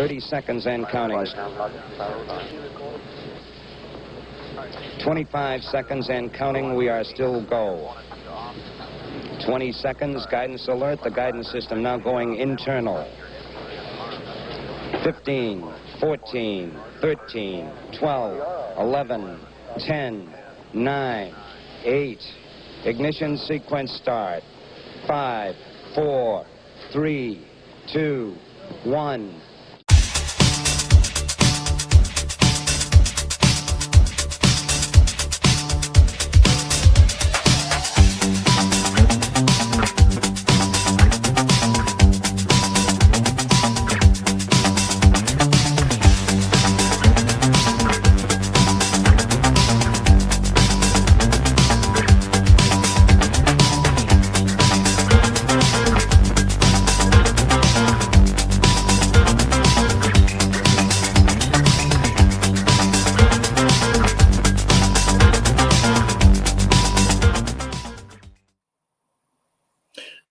30 seconds and counting. 25 seconds and counting. We are still go. 20 seconds. Guidance alert. The guidance system now going internal. 15, 14, 13, 12, 11, 10, 9, 8. Ignition sequence start. 5, 4, 3, 2, 1.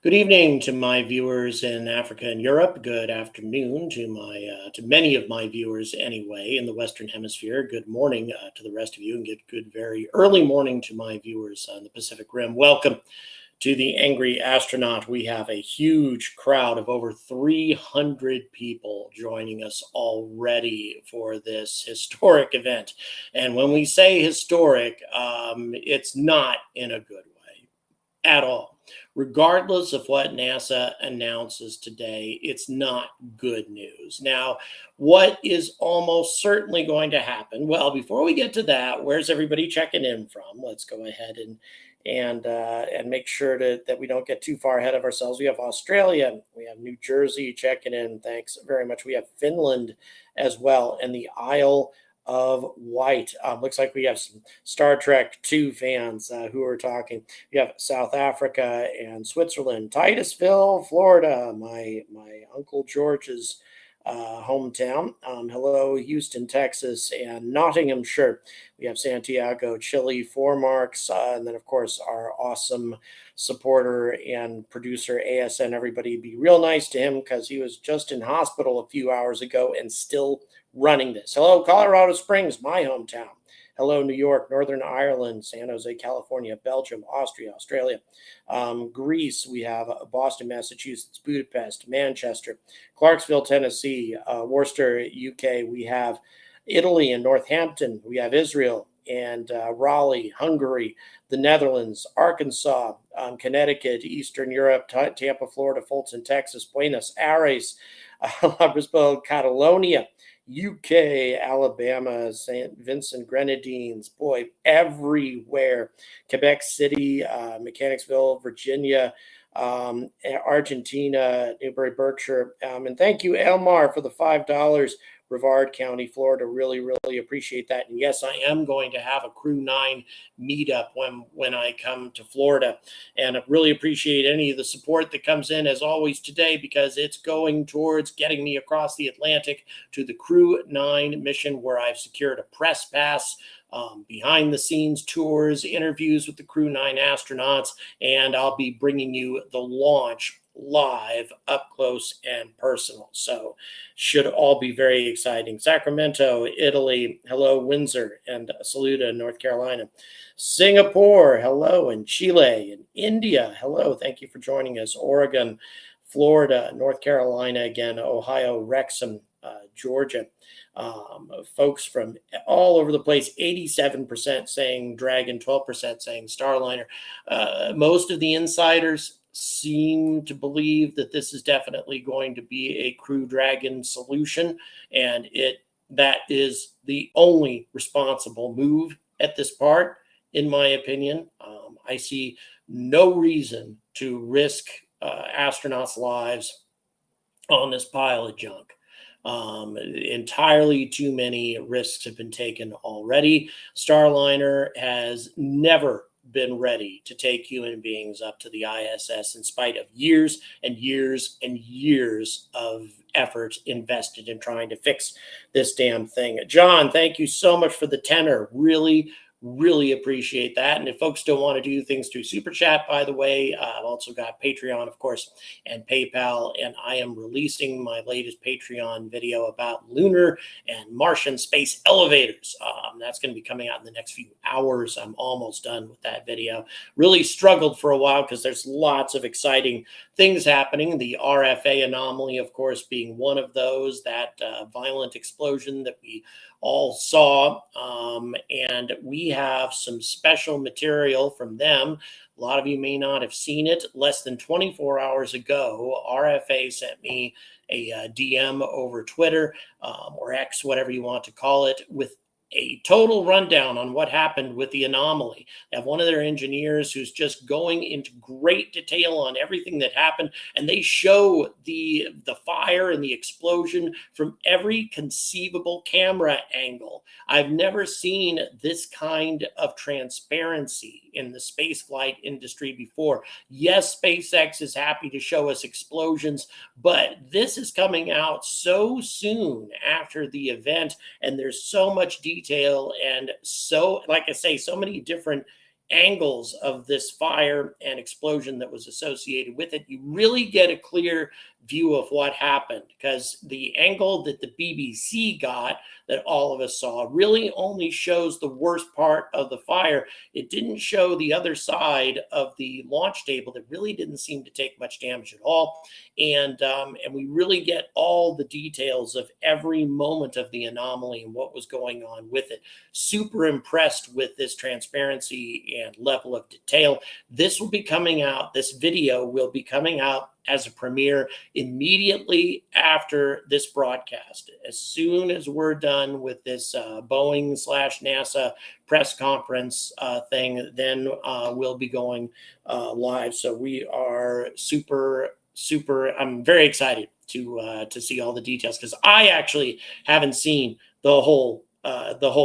Good evening to my viewers in Africa and Europe. Good afternoon to many of my viewers anyway in the Western Hemisphere. Good morning to the rest of you, and good very early morning to my viewers on the Pacific Rim. Welcome to the Angry Astronaut. We have a huge crowd of over 300 people joining us already for this historic event. And when we say historic, it's not in a good way at all. Regardless of what NASA announces today, it's not good news. Now, what is almost certainly going to happen? Well, before we get to that, where's everybody checking in from? Let's go ahead and make sure that we don't get too far ahead of ourselves. We have Australia, we have New Jersey checking in. Thanks very much. We have Finland as well, and the Isle of Wight. Looks like we have some Star Trek 2 fans who are talking. We have South Africa and Switzerland, Titusville, Florida, my Uncle George's hometown. Hello, Houston, Texas, and Nottinghamshire. We have Santiago, Chile, 4 marks, and then, of course, our awesome supporter and producer, ASN. Everybody be real nice to him because he was just in hospital a few hours ago and still running this. Hello, Colorado Springs, my hometown. Hello, New York, Northern Ireland, San Jose, California, Belgium, Austria, Australia, Greece. We have Boston, Massachusetts, Budapest, Manchester, Clarksville, Tennessee, Worcester, UK. We have Italy and Northampton. We have Israel and Raleigh, Hungary, the Netherlands, Arkansas, Connecticut, Eastern Europe, Tampa, Florida, Fulton, Texas, Buenos Aires, Brisbane, Catalonia, UK, Alabama, St. Vincent Grenadines, boy, everywhere. Quebec City, Mechanicsville, Virginia, Argentina, Newbury, Berkshire. And thank you, Elmar, for the $5. Brevard County, Florida. Really, really appreciate that. And yes, I am going to have a Crew 9 meetup when I come to Florida. And I really appreciate any of the support that comes in, as always, today, because it's going towards getting me across the Atlantic to the Crew 9 mission, where I've secured a press pass, behind the scenes tours, interviews with the Crew 9 astronauts, and I'll be bringing you the launch live, up close and personal. So should all be very exciting. Sacramento, Italy, hello, Windsor and Saluda, North Carolina. Singapore, hello, and Chile, and India, hello, thank you for joining us. Oregon, Florida, North Carolina again, Ohio, Wrexham, Georgia. Folks from all over the place, 87% saying Dragon, 12% saying Starliner. Most of the insiders seem to believe that this is definitely going to be a Crew Dragon solution, and that is the only responsible move at this part, in my opinion. I see no reason to risk astronauts' lives on this pile of junk. Entirely too many risks have been taken already. Starliner has never been ready to take human beings up to the ISS in spite of years and years and years of effort invested in trying to fix this damn thing. John, thank you so much for the tenor. Really, Really appreciate that. And if folks don't want to do things through Super Chat, by the way, I've also got Patreon, of course, and PayPal. And I am releasing my latest Patreon video about lunar and Martian space elevators. That's going to be coming out in the next few hours. I'm almost done with that video. Really struggled for a while because there's lots of exciting things happening. The RFA anomaly, of course, being one of those, that violent explosion that we all saw. And we have some special material from them. A lot of you may not have seen it. Less than 24 hours ago, RFA sent me a DM over Twitter or X, whatever you want to call it, with a total rundown on what happened with the anomaly. They have one of their engineers who's just going into great detail on everything that happened, and they show the fire and the explosion from every conceivable camera angle. I've never seen this kind of transparency in the spaceflight industry before. Yes, SpaceX is happy to show us explosions, but this is coming out so soon after the event, and there's so much detail and, so like I say, so many different angles of this fire and explosion that was associated with it. You really get a clear view of what happened, because the angle that the BBC got, that all of us saw, really only shows the worst part of the fire. It didn't show the other side of the launch table that really didn't seem to take much damage at all. And we really get all the details of every moment of the anomaly and what was going on with it. Super impressed with this transparency and level of detail. This will be coming out, this video will be coming out as a premiere immediately after this broadcast. As soon as we're done with this Boeing/NASA press conference thing, then we'll be going live. So we are super, I'm very excited to see all the details, because I actually haven't seen the whole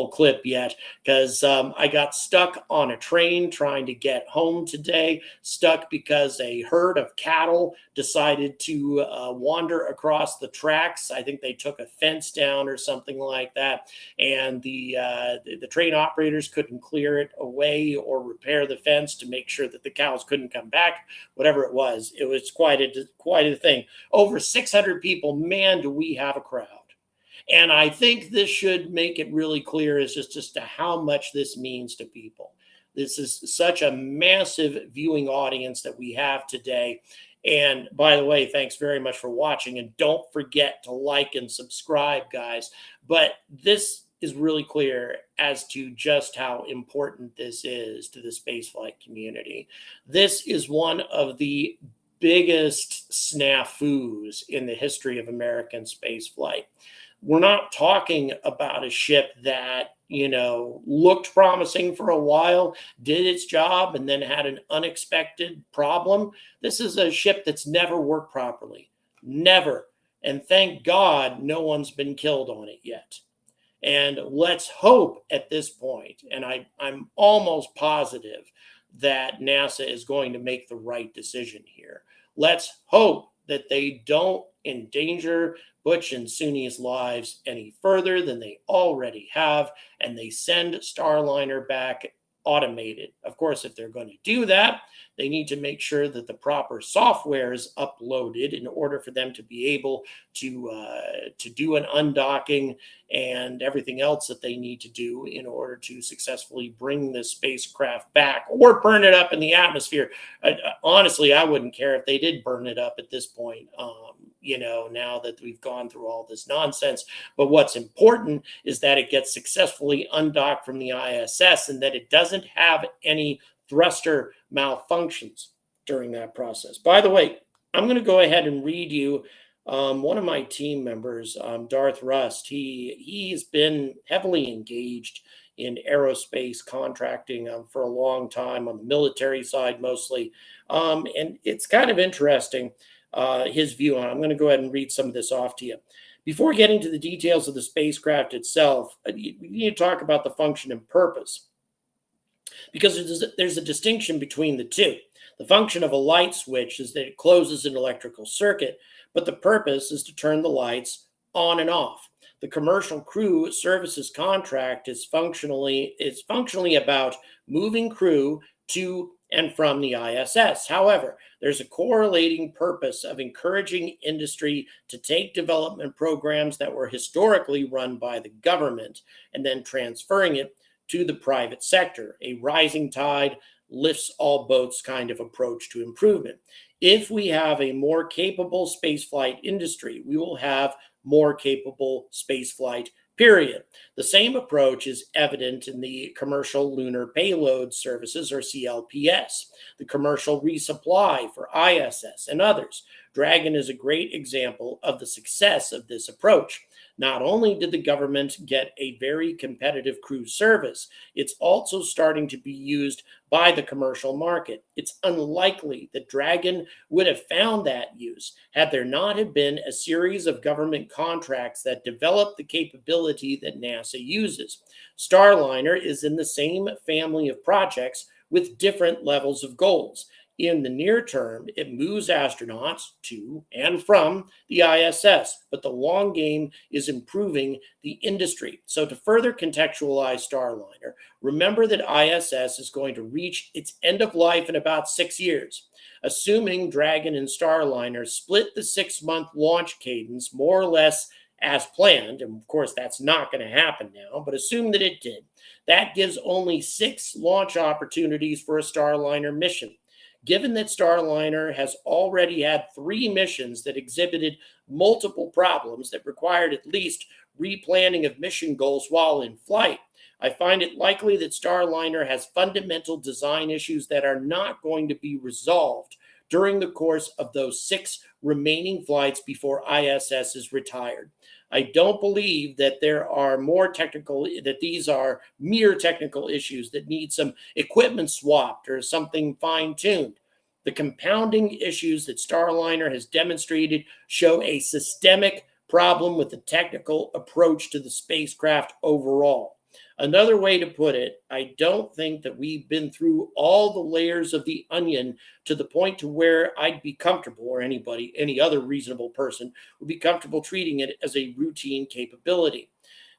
clip yet, because I got stuck on a train trying to get home today, stuck because a herd of cattle decided to wander across the tracks. I think they took a fence down or something like that, and the train operators couldn't clear it away or repair the fence to make sure that the cows couldn't come back. Whatever it was quite a thing. Over 600 people. Man, do we have a crowd. And I think this should make it really clear as just to how much this means to people. This is such a massive viewing audience that we have today. And by the way, thanks very much for watching. And don't forget to like and subscribe, guys. But this is really clear as to just how important this is to the spaceflight community. This is one of the biggest snafus in the history of American spaceflight. We're not talking about a ship that, looked promising for a while, did its job, and then had an unexpected problem. This is a ship that's never worked properly. Never. And thank God no one's been killed on it yet. And let's hope at this point, and I'm almost positive that NASA is going to make the right decision here. Let's hope that they don't endanger Butch and Suni's lives any further than they already have, and they send Starliner back automated. Of course, if they're going to do that, they need to make sure that the proper software is uploaded in order for them to be able to do an undocking and everything else that they need to do in order to successfully bring the spacecraft back or burn it up in the atmosphere. Honestly, I wouldn't care if they did burn it up at this point, now that we've gone through all this nonsense. But what's important is that it gets successfully undocked from the ISS and that it doesn't have any thruster malfunctions during that process. By the way, I'm going to go ahead and read you one of my team members, Darth Rust. He's been heavily engaged in aerospace contracting for a long time, on the military side mostly. And it's kind of interesting, his view on it. I'm going to go ahead and read some of this off to you. Before getting to the details of the spacecraft itself, we need to talk about the function and purpose, because there's a distinction between the two. The function of a light switch is that it closes an electrical circuit, but the purpose is to turn the lights on and off. The commercial crew services contract is functionally about moving crew to and from the ISS. However, there's a correlating purpose of encouraging industry to take development programs that were historically run by the government and then transferring it to the private sector, a rising tide lifts all boats kind of approach to improvement. If we have a more capable spaceflight industry, we will have more capable spaceflight, period. The same approach is evident in the commercial lunar payload services, or CLPS, the commercial resupply for ISS, and others. Dragon is a great example of the success of this approach. Not only did the government get a very competitive crew service, it's also starting to be used by the commercial market. It's unlikely that Dragon would have found that use had there not have been a series of government contracts that developed the capability that NASA uses. Starliner is in the same family of projects with different levels of goals. In the near term, it moves astronauts to and from the ISS, but the long game is improving the industry. So, to further contextualize Starliner, remember that ISS is going to reach its end of life in about 6 years. Assuming Dragon and Starliner split the 6-month launch cadence more or less as planned, and of course that's not going to happen now, but assume that it did, that gives only 6 launch opportunities for a Starliner mission. Given that Starliner has already had 3 missions that exhibited multiple problems that required at least replanning of mission goals while in flight, I find it likely that Starliner has fundamental design issues that are not going to be resolved during the course of those 6 remaining flights before ISS is retired. I don't believe that these are mere technical issues that need some equipment swapped or something fine-tuned. The compounding issues that Starliner has demonstrated show a systemic problem with the technical approach to the spacecraft overall. Another way to put it, I don't think that we've been through all the layers of the onion to the point to where I'd be comfortable, or any other reasonable person would be comfortable treating it as a routine capability.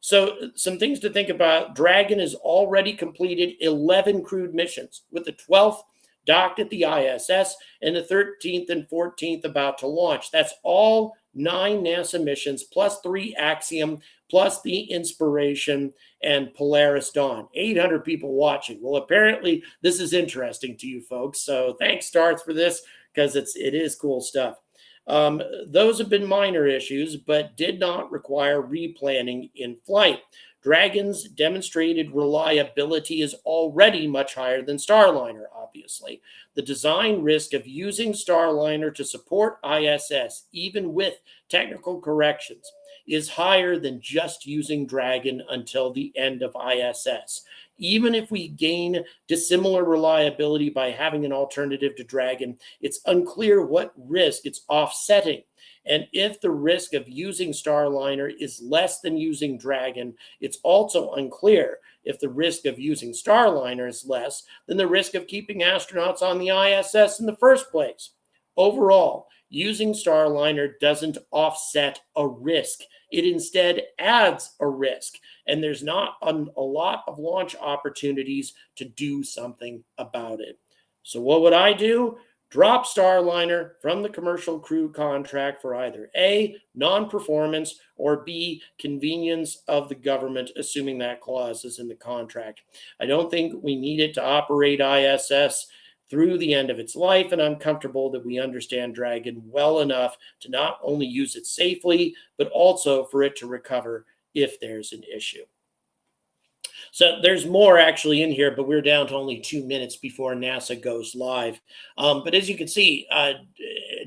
So some things to think about. Dragon has already completed 11 crewed missions, with the 12th docked at the ISS and the 13th and 14th about to launch. That's all 9 NASA missions, plus 3 Axiom, plus the Inspiration and Polaris Dawn. 800 people watching. Well, apparently this is interesting to you folks. So thanks, Darth, for this, because it is cool stuff. Those have been minor issues, but did not require replanning in flight. Dragon's demonstrated reliability is already much higher than Starliner, obviously. The design risk of using Starliner to support ISS, even with technical corrections, is higher than just using Dragon until the end of ISS. Even if we gain dissimilar reliability by having an alternative to Dragon, it's unclear what risk it's offsetting. And if the risk of using Starliner is less than using Dragon, it's also unclear if the risk of using Starliner is less than the risk of keeping astronauts on the ISS in the first place. Overall, using Starliner doesn't offset a risk. It instead adds a risk, and there's not a lot of launch opportunities to do something about it. So what would I do? Drop Starliner from the commercial crew contract for either A, non-performance, or B, convenience of the government, assuming that clause is in the contract. I don't think we need it to operate ISS through the end of its life, and I'm comfortable that we understand Dragon well enough to not only use it safely, but also for it to recover if there's an issue. So there's more actually in here, but we're down to only 2 minutes before NASA goes live. But as you can see,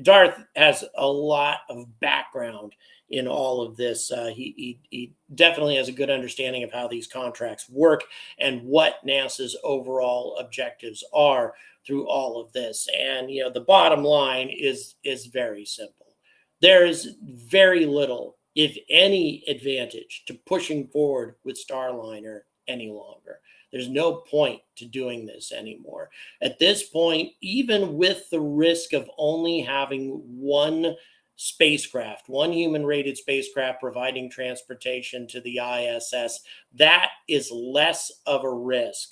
Darth has a lot of background in all of this. He definitely has a good understanding of how these contracts work and what NASA's overall objectives are through all of this. And the bottom line is very simple. There is very little, if any, advantage to pushing forward with Starliner any longer. There's no point to doing this anymore. At this point, even with the risk of only having one spacecraft, one human-rated spacecraft providing transportation to the ISS. That is less of a risk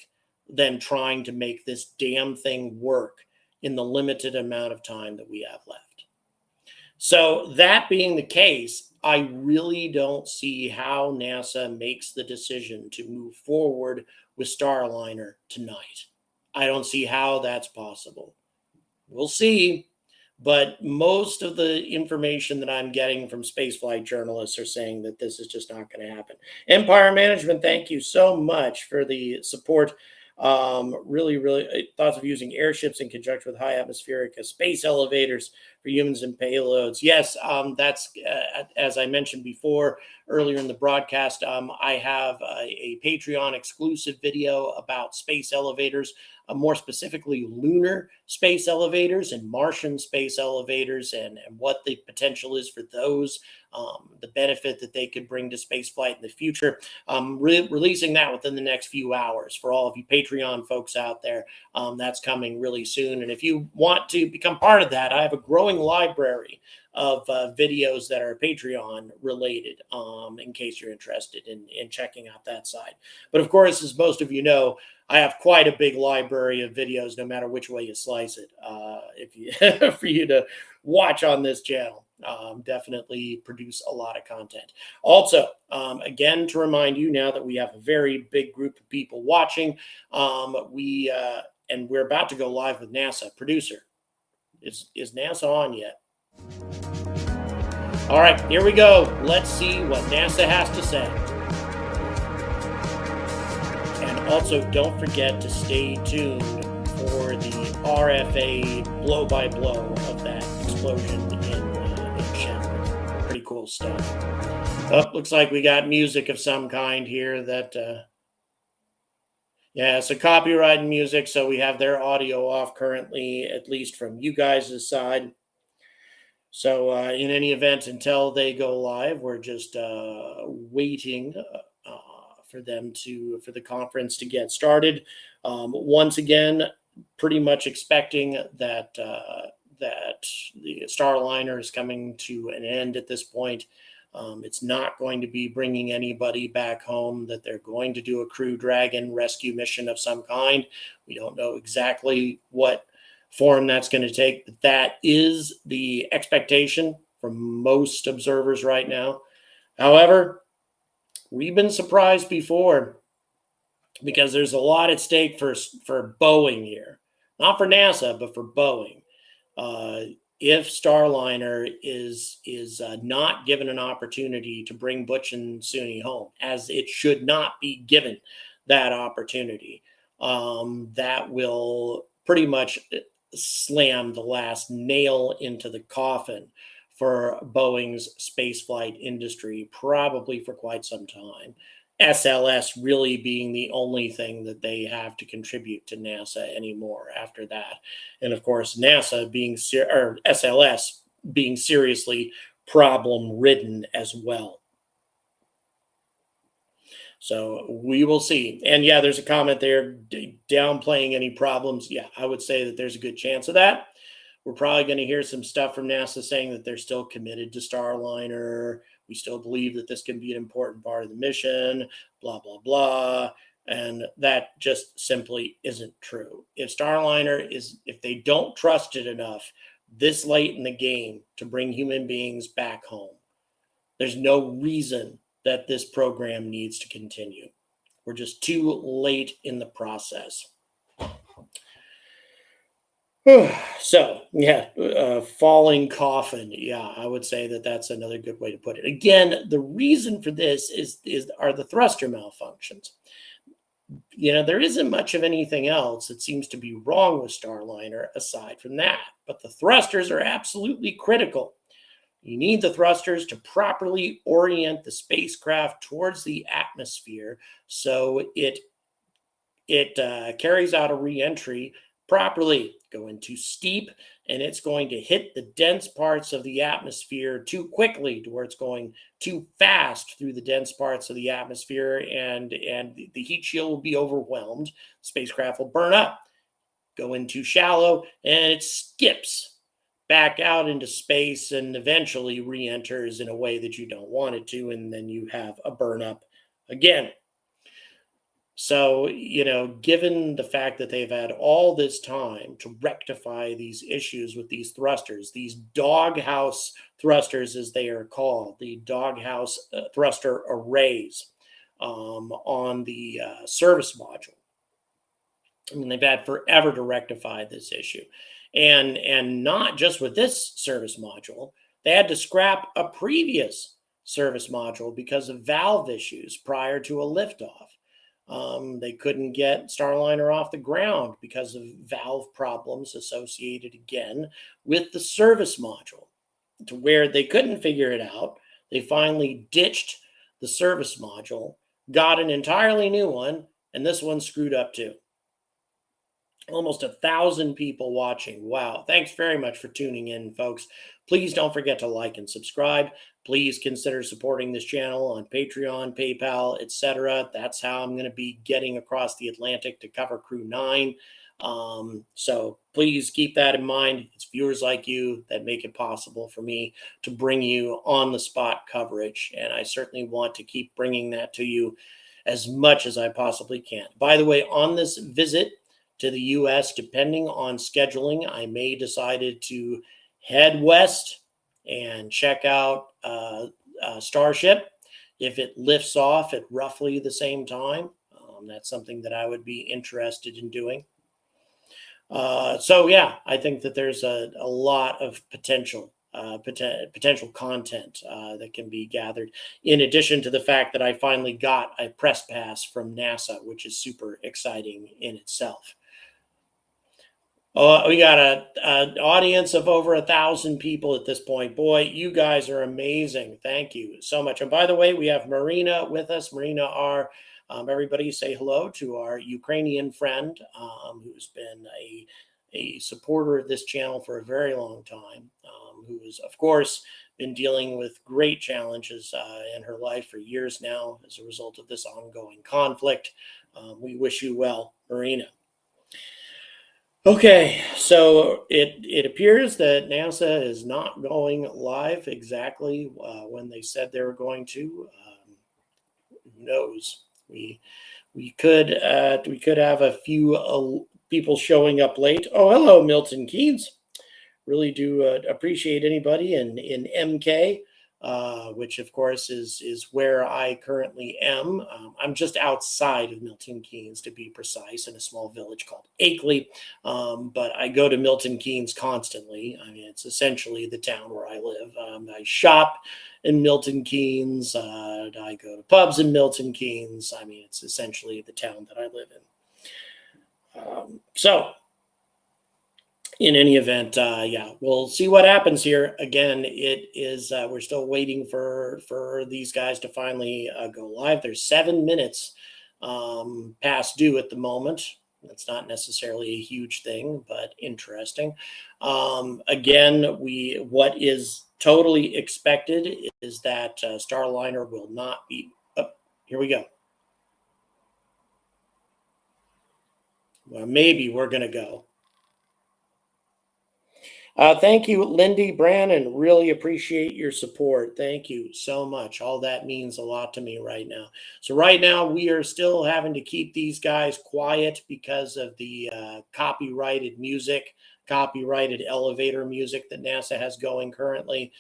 than trying to make this damn thing work in the limited amount of time that we have left. So that being the case, I really don't see how NASA makes the decision to move forward with Starliner tonight. I don't see how that's possible. We'll see. But most of the information that I'm getting from spaceflight journalists are saying that this is just not going to happen. Empire Management, thank you so much for the support. Really, thoughts of using airships in conjunction with high atmospheric space elevators for humans and payloads. Yes, that's as I mentioned before earlier in the broadcast. I have a Patreon exclusive video about space elevators. More specifically, lunar space elevators and Martian space elevators, and what the potential is for those, the benefit that they could bring to spaceflight in the future. Releasing that within the next few hours for all of you Patreon folks out there. That's coming really soon. And if you want to become part of that, I have a growing library of videos that are Patreon related, in case you're interested in checking out that side. But of course, as most of you know, I have quite a big library of videos, no matter which way you slice it, for you to watch on this channel. Definitely produce a lot of content. Also, again, to remind you now that we have a very big group of people watching, and we're about to go live with NASA. Producer, is NASA on yet? All right, here we go. Let's see what NASA has to say. And also, don't forget to stay tuned for the RFA blow-by-blow of that explosion in Shannon. Pretty cool stuff. Oh, looks like we got music of some kind here that... yeah, so copyright music, so we have their audio off currently, at least from you guys' side. So in any event, until they go live, we're just waiting for the conference to get started. Once again, pretty much expecting that the Starliner is coming to an end at this point. It's not going to be bringing anybody back home, that they're going to do a Crew Dragon rescue mission of some kind. We don't know exactly what form that's going to take, but that is the expectation from most observers right now. However, we've been surprised before, because there's a lot at stake for Boeing here. Not for NASA, but for Boeing. If Starliner is not given an opportunity to bring Butch and Suni home, as it should not be given that opportunity, that will pretty much slam the last nail into the coffin for Boeing's spaceflight industry, probably for quite some time. SLS really being the only thing that they have to contribute to NASA anymore after that. And of course, NASA being, or SLS being seriously problem ridden as well. So we will see. And yeah, there's a comment there downplaying any problems. Yeah, I would say that there's a good chance of that. We're probably going to hear some stuff from NASA saying that they're still committed to Starliner. We still believe that this can be an important part of the mission, blah, blah, blah. And that just simply isn't true. If Starliner if they don't trust it enough this late in the game to bring human beings back home, there's no reason that this program needs to continue. We're just too late in the process. So, yeah, falling coffin. Yeah, I would say that that's another good way to put it. Again, the reason for this are the thruster malfunctions. You know, there isn't much of anything else that seems to be wrong with Starliner aside from that. But the thrusters are absolutely critical. You need the thrusters to properly orient the spacecraft towards the atmosphere so it carries out a re-entry properly. Going too steep, and it's going to hit the dense parts of the atmosphere too quickly, to where it's going too fast through the dense parts of the atmosphere, and the heat shield will be overwhelmed. The spacecraft will burn up. Go in too shallow, and it skips back out into space and eventually re-enters in a way that you don't want it to, and then you have a burn up again. So, given the fact that they've had all this time to rectify these issues with these thrusters, these doghouse thrusters, as they are called, the doghouse thruster arrays on the service module. I mean, they've had forever to rectify this issue. And not just with this service module, they had to scrap a previous service module because of valve issues prior to a liftoff. They couldn't get Starliner off the ground because of valve problems associated again with the service module, to where they couldn't figure it out. They finally ditched the service module, got an entirely new one, and this one screwed up too. Almost 1,000 people watching. Wow. Thanks very much for tuning in, folks. Please don't forget to like and subscribe. Please consider supporting this channel on Patreon, PayPal, etc. That's how I'm going to be getting across the Atlantic to cover Crew 9. So please keep that in mind. It's viewers like you that make it possible for me to bring you on-the-spot coverage, and I certainly want to keep bringing that to you as much as I possibly can. By the way, on this visit to the U.S., depending on scheduling, I may decide to head west and check out Starship if it lifts off at roughly the same time. That's something that I would be interested in doing. So yeah, I think that there's a lot of potential content that can be gathered, in addition to the fact that I finally got a press pass from NASA, which is super exciting in itself. We got an audience of over 1,000 people at this point. Boy, you guys are amazing. Thank you so much. And by the way, we have Marina with us. Marina R. Everybody say hello to our Ukrainian friend who's been a supporter of this channel for a very long time, who has, of course, been dealing with great challenges in her life for years now as a result of this ongoing conflict. We wish you well, Marina. Okay, so it appears that NASA is not going live exactly when they said they were going to. Who knows? We could have a few people showing up late. Oh, hello, Milton Keynes. Really do appreciate anybody in MK. Which of course is where I currently am. I'm just outside of Milton Keynes, to be precise, in a small village called Akeley. But I go to Milton Keynes constantly. I mean, it's essentially the town where I live. I shop in Milton Keynes. I go to pubs in Milton Keynes. I mean, it's essentially the town that I live in. So in any event, yeah, we'll see what happens here. Again, it is we're still waiting for these guys to finally go live. There's 7 minutes past due at the moment. That's not necessarily a huge thing, but interesting. Again, what is totally expected is that Starliner will not be. Oh, here we go. Well, maybe we're going to go. Thank you, Lindy Brannon. Really appreciate your support. Thank you so much. All that means a lot to me right now. So right now we are still having to keep these guys quiet because of the copyrighted music, copyrighted elevator music that NASA has going currently.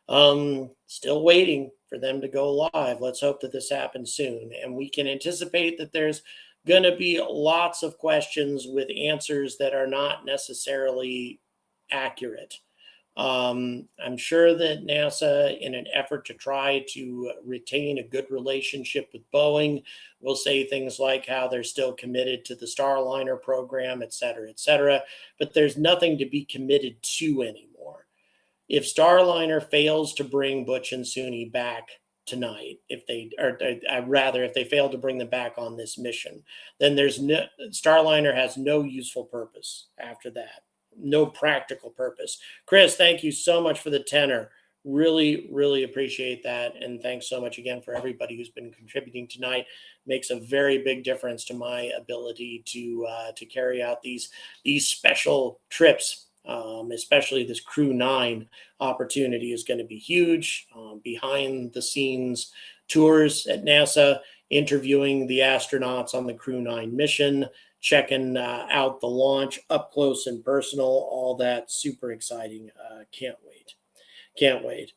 Still waiting for them to go live. Let's hope that this happens soon. And we can anticipate that there's going to be lots of questions with answers that are not necessarily accurate. I'm sure that NASA, in an effort to try to retain a good relationship with Boeing, will say things like how they're still committed to the Starliner program, et cetera, but there's nothing to be committed to anymore. If Starliner fails to bring Butch and Suni back tonight, if they fail to bring them back on this mission, then Starliner has no useful purpose after that. No practical purpose. Chris, thank you so much for the tenor. Really, really appreciate that. And thanks so much again for everybody who's been contributing tonight. Makes a very big difference to my ability to carry out these special trips Especially this Crew 9 opportunity is going to be huge. Behind the scenes tours at NASA, interviewing the astronauts on the Crew 9 mission, checking out the launch up close and personal, all that super exciting. Can't wait. Can't wait.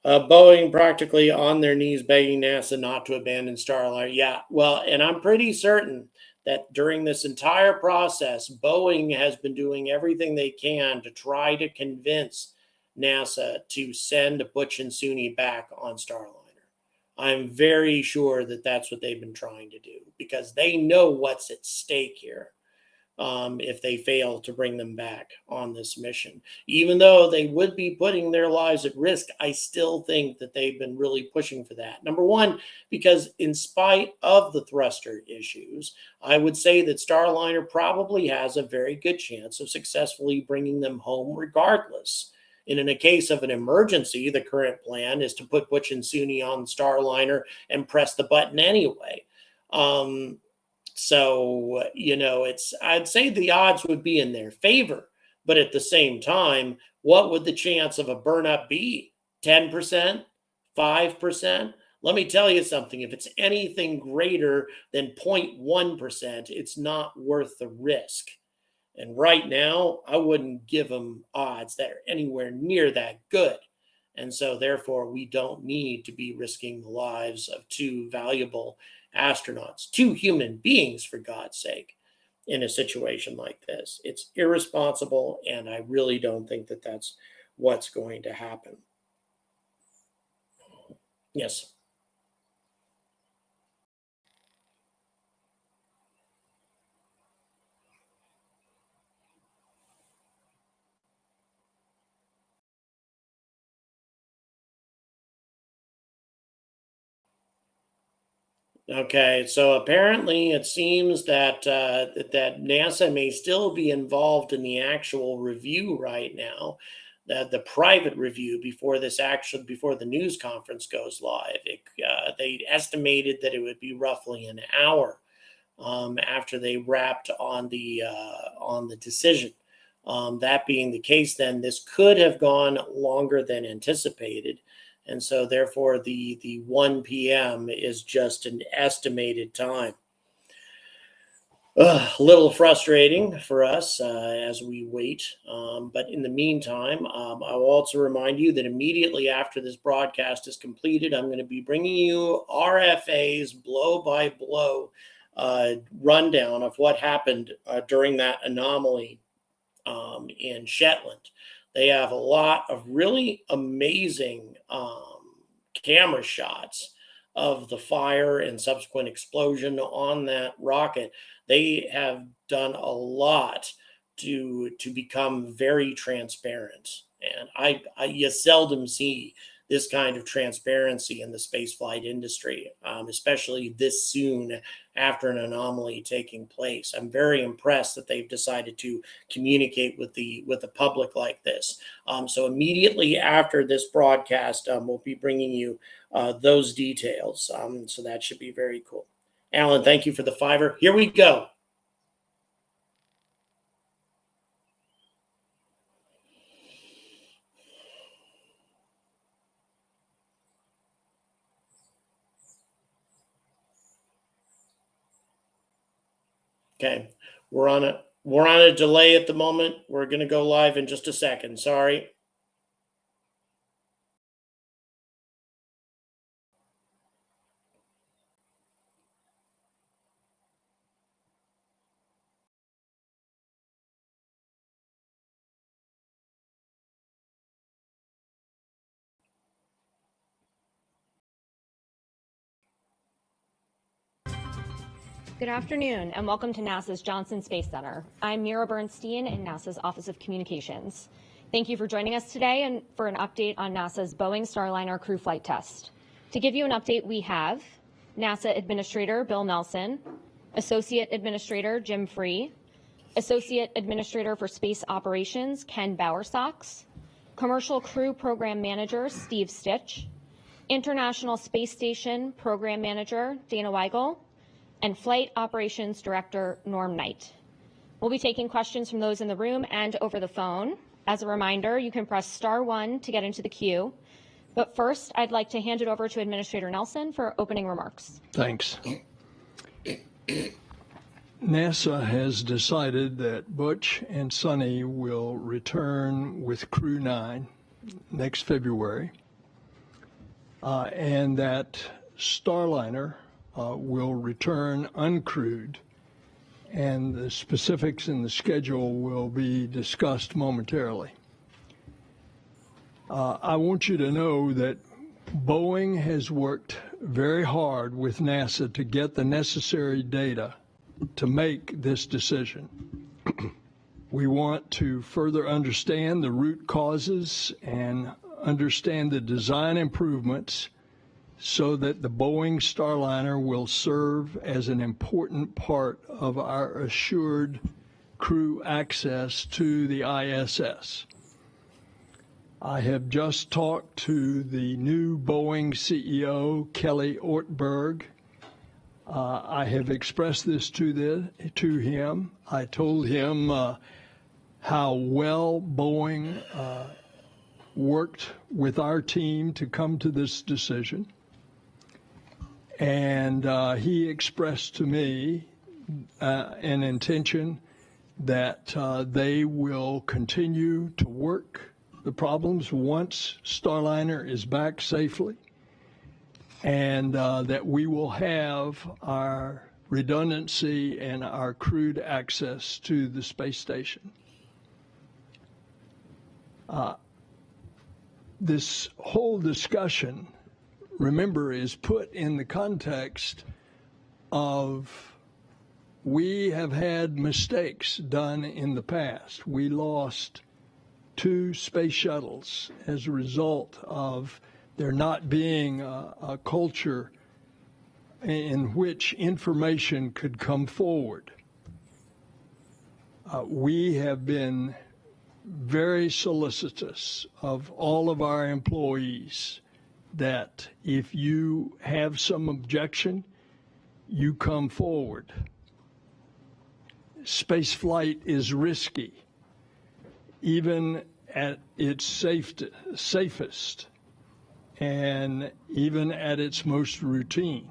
Boeing practically on their knees begging NASA not to abandon Starliner. Yeah, well, and I'm pretty certain that during this entire process, Boeing has been doing everything they can to try to convince NASA to send Butch and Suni back on Starliner. I'm very sure that that's what they've been trying to do because they know what's at stake here if they fail to bring them back on this mission. Even though they would be putting their lives at risk, I still think that they've been really pushing for that. Number one, because in spite of the thruster issues, I would say that Starliner probably has a very good chance of successfully bringing them home regardless. And in a case of an emergency, the current plan is to put Butch and Suni on Starliner and press the button anyway. So, I'd say the odds would be in their favor. But at the same time, what would the chance of a burnup be? 10%? 5%? Let me tell you something. If it's anything greater than 0.1%, it's not worth the risk. And right now, I wouldn't give them odds that are anywhere near that good. And so, therefore, we don't need to be risking the lives of two valuable astronauts, two human beings, for God's sake, in a situation like this. It's irresponsible, and I really don't think that that's what's going to happen. Yes. Okay, so apparently it seems that NASA may still be involved in the actual review right now, the private review before the news conference goes live. They estimated that it would be roughly an hour after they wrapped on the decision. That being the case, then this could have gone longer than anticipated. And so, therefore, the 1 p.m. is just an estimated time. A little frustrating for us as we wait. But in the meantime, I will also remind you that immediately after this broadcast is completed, I'm going to be bringing you RFA's blow by blow rundown of what happened during that anomaly in Shetland. They have a lot of really amazing camera shots of the fire and subsequent explosion on that rocket. They have done a lot to become very transparent, and you seldom see this kind of transparency in the spaceflight industry, especially this soon after an anomaly taking place. I'm very impressed that they've decided to communicate with the public like this. So immediately after this broadcast, we'll be bringing you those details. So that should be very cool. Alan, thank you for the fiver. Here we go. Okay, we're on a delay at the moment. We're going to go live in just a second. Sorry. Good afternoon, and welcome to NASA's Johnson Space Center. I'm Mira Bernstein in NASA's Office of Communications. Thank you for joining us today and for an update on NASA's Boeing Starliner crew flight test. To give you an update, we have NASA Administrator Bill Nelson, Associate Administrator Jim Free, Associate Administrator for Space Operations Ken Bowersox, Commercial Crew Program Manager Steve Stitch, International Space Station Program Manager Dana Weigel, and Flight Operations Director Norm Knight. We'll be taking questions from those in the room and over the phone. As a reminder, you can press *1 to get into the queue. But first, I'd like to hand it over to Administrator Nelson for opening remarks. Thanks. NASA has decided that Butch and Sonny will return with Crew 9 next February, and that Starliner will return uncrewed, and the specifics in the schedule will be discussed momentarily. I want you to know that Boeing has worked very hard with NASA to get the necessary data to make this decision. We want to further understand the root causes and understand the design improvements so that the Boeing Starliner will serve as an important part of our assured crew access to the ISS. I have just talked to the new Boeing CEO, Kelly Ortberg. I have expressed this to him. I told him how well Boeing worked with our team to come to this decision. And he expressed to me an intention that they will continue to work the problems once Starliner is back safely, and that we will have our redundancy and our crewed access to the space station. This whole discussion, remember, is put in the context of we have had mistakes done in the past. We lost 2 space shuttles as a result of there not being a culture in which information could come forward. We have been very solicitous of all of our employees that if you have some objection, you come forward. Spaceflight is risky, even at its safest, and even at its most routine.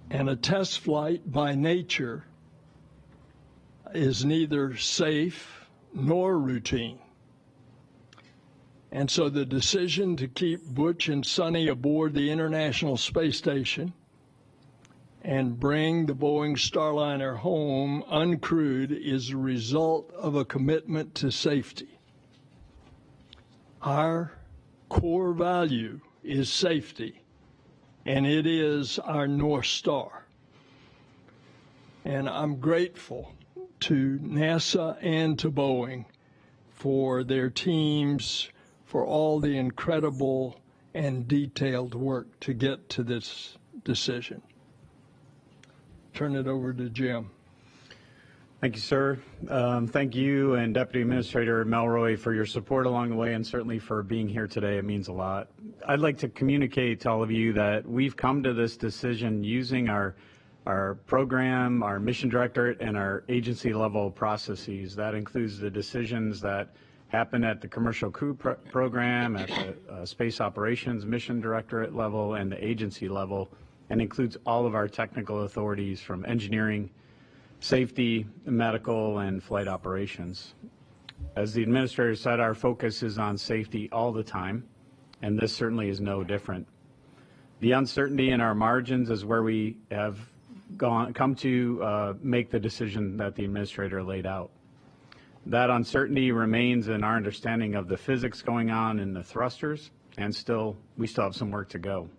And a test flight by nature is neither safe nor routine. And so the decision to keep Butch and Sonny aboard the International Space Station and bring the Boeing Starliner home uncrewed is a result of a commitment to safety. Our core value is safety, and it is our North Star. And I'm grateful to NASA and to Boeing for their teams, for all the incredible and detailed work to get to this decision. Turn it over to Jim. Thank you, sir. Thank you and Deputy Administrator Melroy for your support along the way, and certainly for being here today. It means a lot. I'd like to communicate to all of you that we've come to this decision using our program, our mission directorate, and our agency level processes. That includes the decisions that happen at the commercial crew program, at the space operations mission directorate level, and the agency level, and includes all of our technical authorities from engineering, safety, medical, and flight operations. As the administrator said, our focus is on safety all the time, and this certainly is no different. The uncertainty in our margins is where we have come to make the decision that the administrator laid out. That uncertainty remains in our understanding of the physics going on in the thrusters, and we still have some work to go.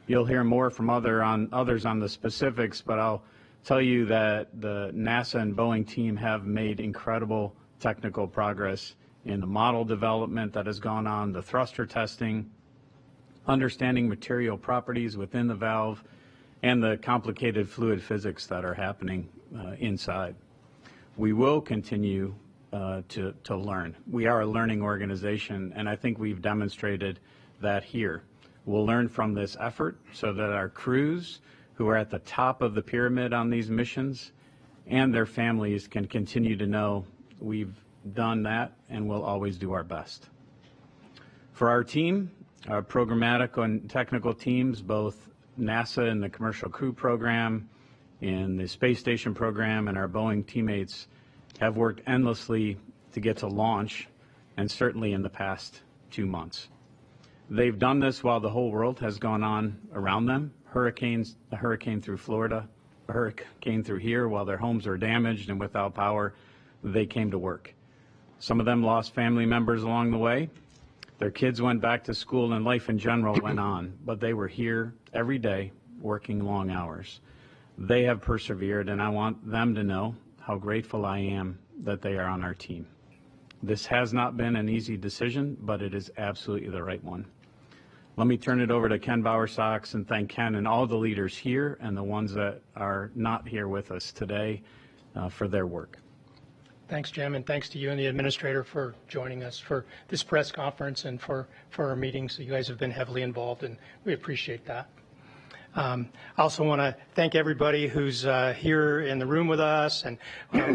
You'll hear more from others on the specifics, but I'll tell you that the NASA and Boeing team have made incredible technical progress in the model development that has gone on, the thruster testing, understanding material properties within the valve, and the complicated fluid physics that are happening inside. We will continue to learn. We are a learning organization, and I think we've demonstrated that here. We'll learn from this effort so that our crews, who are at the top of the pyramid on these missions, and their families can continue to know we've done that, and we'll always do our best. For our team, our programmatic and technical teams, both NASA and the Commercial Crew Program, and the Space Station Program, and our Boeing teammates have worked endlessly to get to launch, and certainly in the past 2 months. They've done this while the whole world has gone on around them. Hurricanes, a hurricane through Florida, a hurricane through here, while their homes are damaged and without power, they came to work. Some of them lost family members along the way. Their kids went back to school and life in general went on, but they were here every day working long hours. They have persevered, and I want them to know how grateful I am that they are on our team. This has not been an easy decision, but it is absolutely the right one. Let me turn it over to Ken Bowersox and thank Ken and all the leaders here and the ones that are not here with us today for their work. Thanks, Jim, and thanks to you and the administrator for joining us for this press conference and for our meetings. So you guys have been heavily involved, and we appreciate that. I also want to thank everybody who's here in the room with us and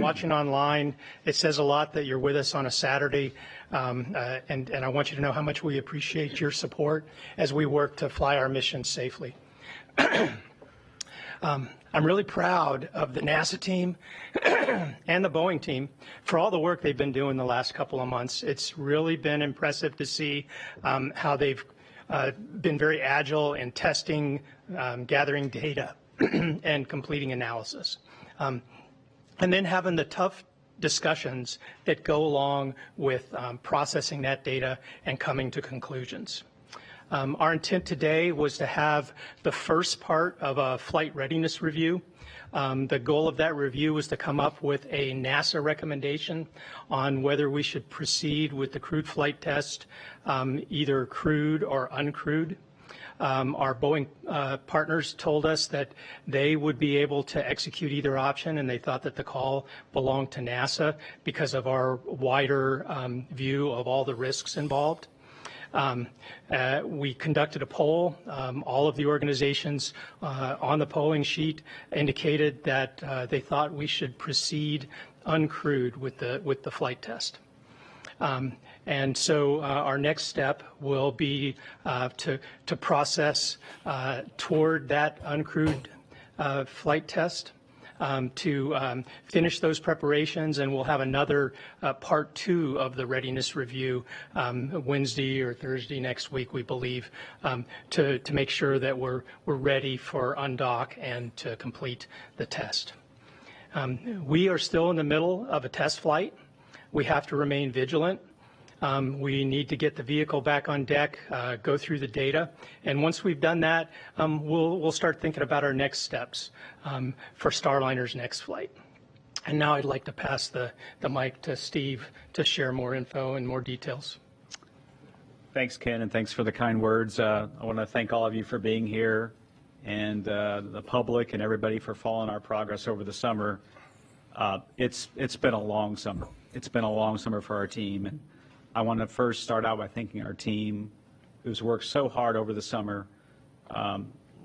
watching online. It says a lot that you're with us on a Saturday, and I want you to know how much we appreciate your support as we work to fly our mission safely. I'm really proud of the NASA team and the Boeing team for all the work they've been doing the last couple of months. It's really been impressive to see how they've been very agile in testing, gathering data, and completing analysis. And then having the tough discussions that go along with processing that data and coming to conclusions. Our intent today was to have the first part of a flight readiness review. The goal of that review was to come up with a NASA recommendation on whether we should proceed with the crewed flight test, either crewed or uncrewed. Our Boeing partners told us that they would be able to execute either option, and they thought that the call belonged to NASA because of our wider view of all the risks involved. We conducted a poll. All of the organizations on the polling sheet indicated that they thought we should proceed uncrewed with the flight test. And so our next step will be to process toward that uncrewed flight test. To finish those preparations, and we'll have another part 2 of the readiness review Wednesday or Thursday next week, we believe, to make sure that we're ready for undock and to complete the test. We are still in the middle of a test flight. We have to remain vigilant. We need to get the vehicle back on deck, go through the data, and once we've done that, we'll start thinking about our next steps for Starliner's next flight. And now I'd like to pass the mic to Steve to share more info and more details. Thanks, Ken, and thanks for the kind words. I want to thank all of you for being here, and the public and everybody for following our progress over the summer. It's been a long summer. It's been a long summer for our team. And I want to first start out by thanking our team who's worked so hard over the summer,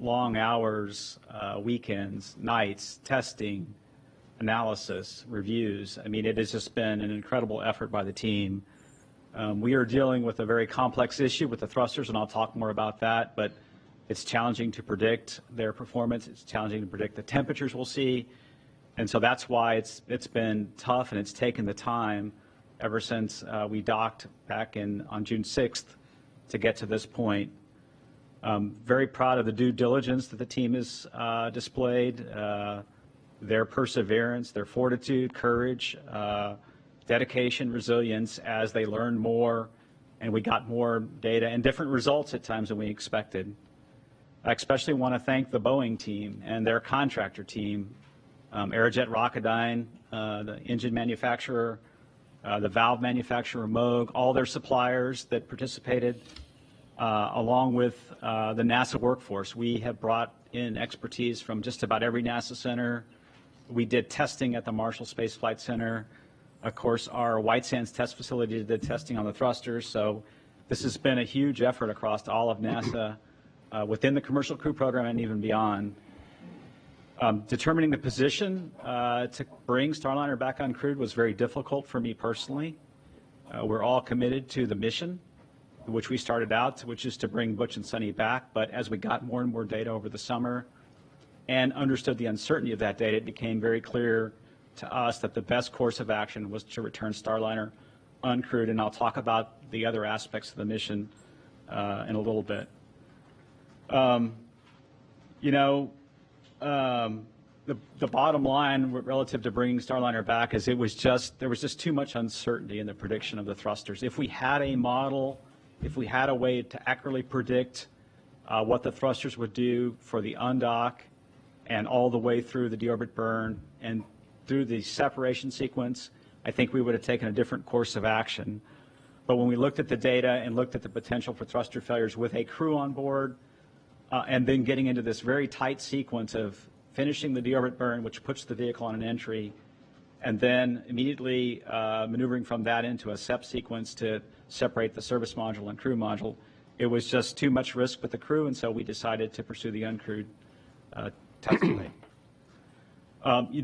long hours, weekends, nights, testing, analysis, reviews. I mean, it has just been an incredible effort by the team. We are dealing with a very complex issue with the thrusters, and I'll talk more about that, but it's challenging to predict their performance. It's challenging to predict the temperatures we'll see. And so that's why it's been tough, and it's taken the time ever since we docked back on June 6th to get to this point. Very proud of the due diligence that the team has displayed, their perseverance, their fortitude, courage, dedication, resilience as they learned more and we got more data and different results at times than we expected. I especially want to thank the Boeing team and their contractor team, Aerojet Rocketdyne, the engine manufacturer, the valve manufacturer, Moog, all their suppliers that participated, along with the NASA workforce. We have brought in expertise from just about every NASA center. We did testing at the Marshall Space Flight Center. Of course, our White Sands test facility did testing on the thrusters. So this has been a huge effort across all of NASA, within the Commercial Crew Program and even beyond. Determining the position to bring Starliner back uncrewed was very difficult for me personally. We're all committed to the mission, which we started out, which is to bring Butch and Sunny back. But as we got more and more data over the summer and understood the uncertainty of that data, it became very clear to us that the best course of action was to return Starliner uncrewed. And I'll talk about the other aspects of the mission in a little bit. The bottom line relative to bringing Starliner back is there was just too much uncertainty in the prediction of the thrusters. If we had a model, if we had a way to accurately predict what the thrusters would do for the undock and all the way through the deorbit burn and through the separation sequence, I think we would have taken a different course of action. But when we looked at the data and looked at the potential for thruster failures with a crew on board, and then getting into this very tight sequence of finishing the deorbit burn, which puts the vehicle on an entry, and then immediately maneuvering from that into a SEP sequence to separate the service module and crew module, it was just too much risk with the crew, and so we decided to pursue the uncrewed test flight.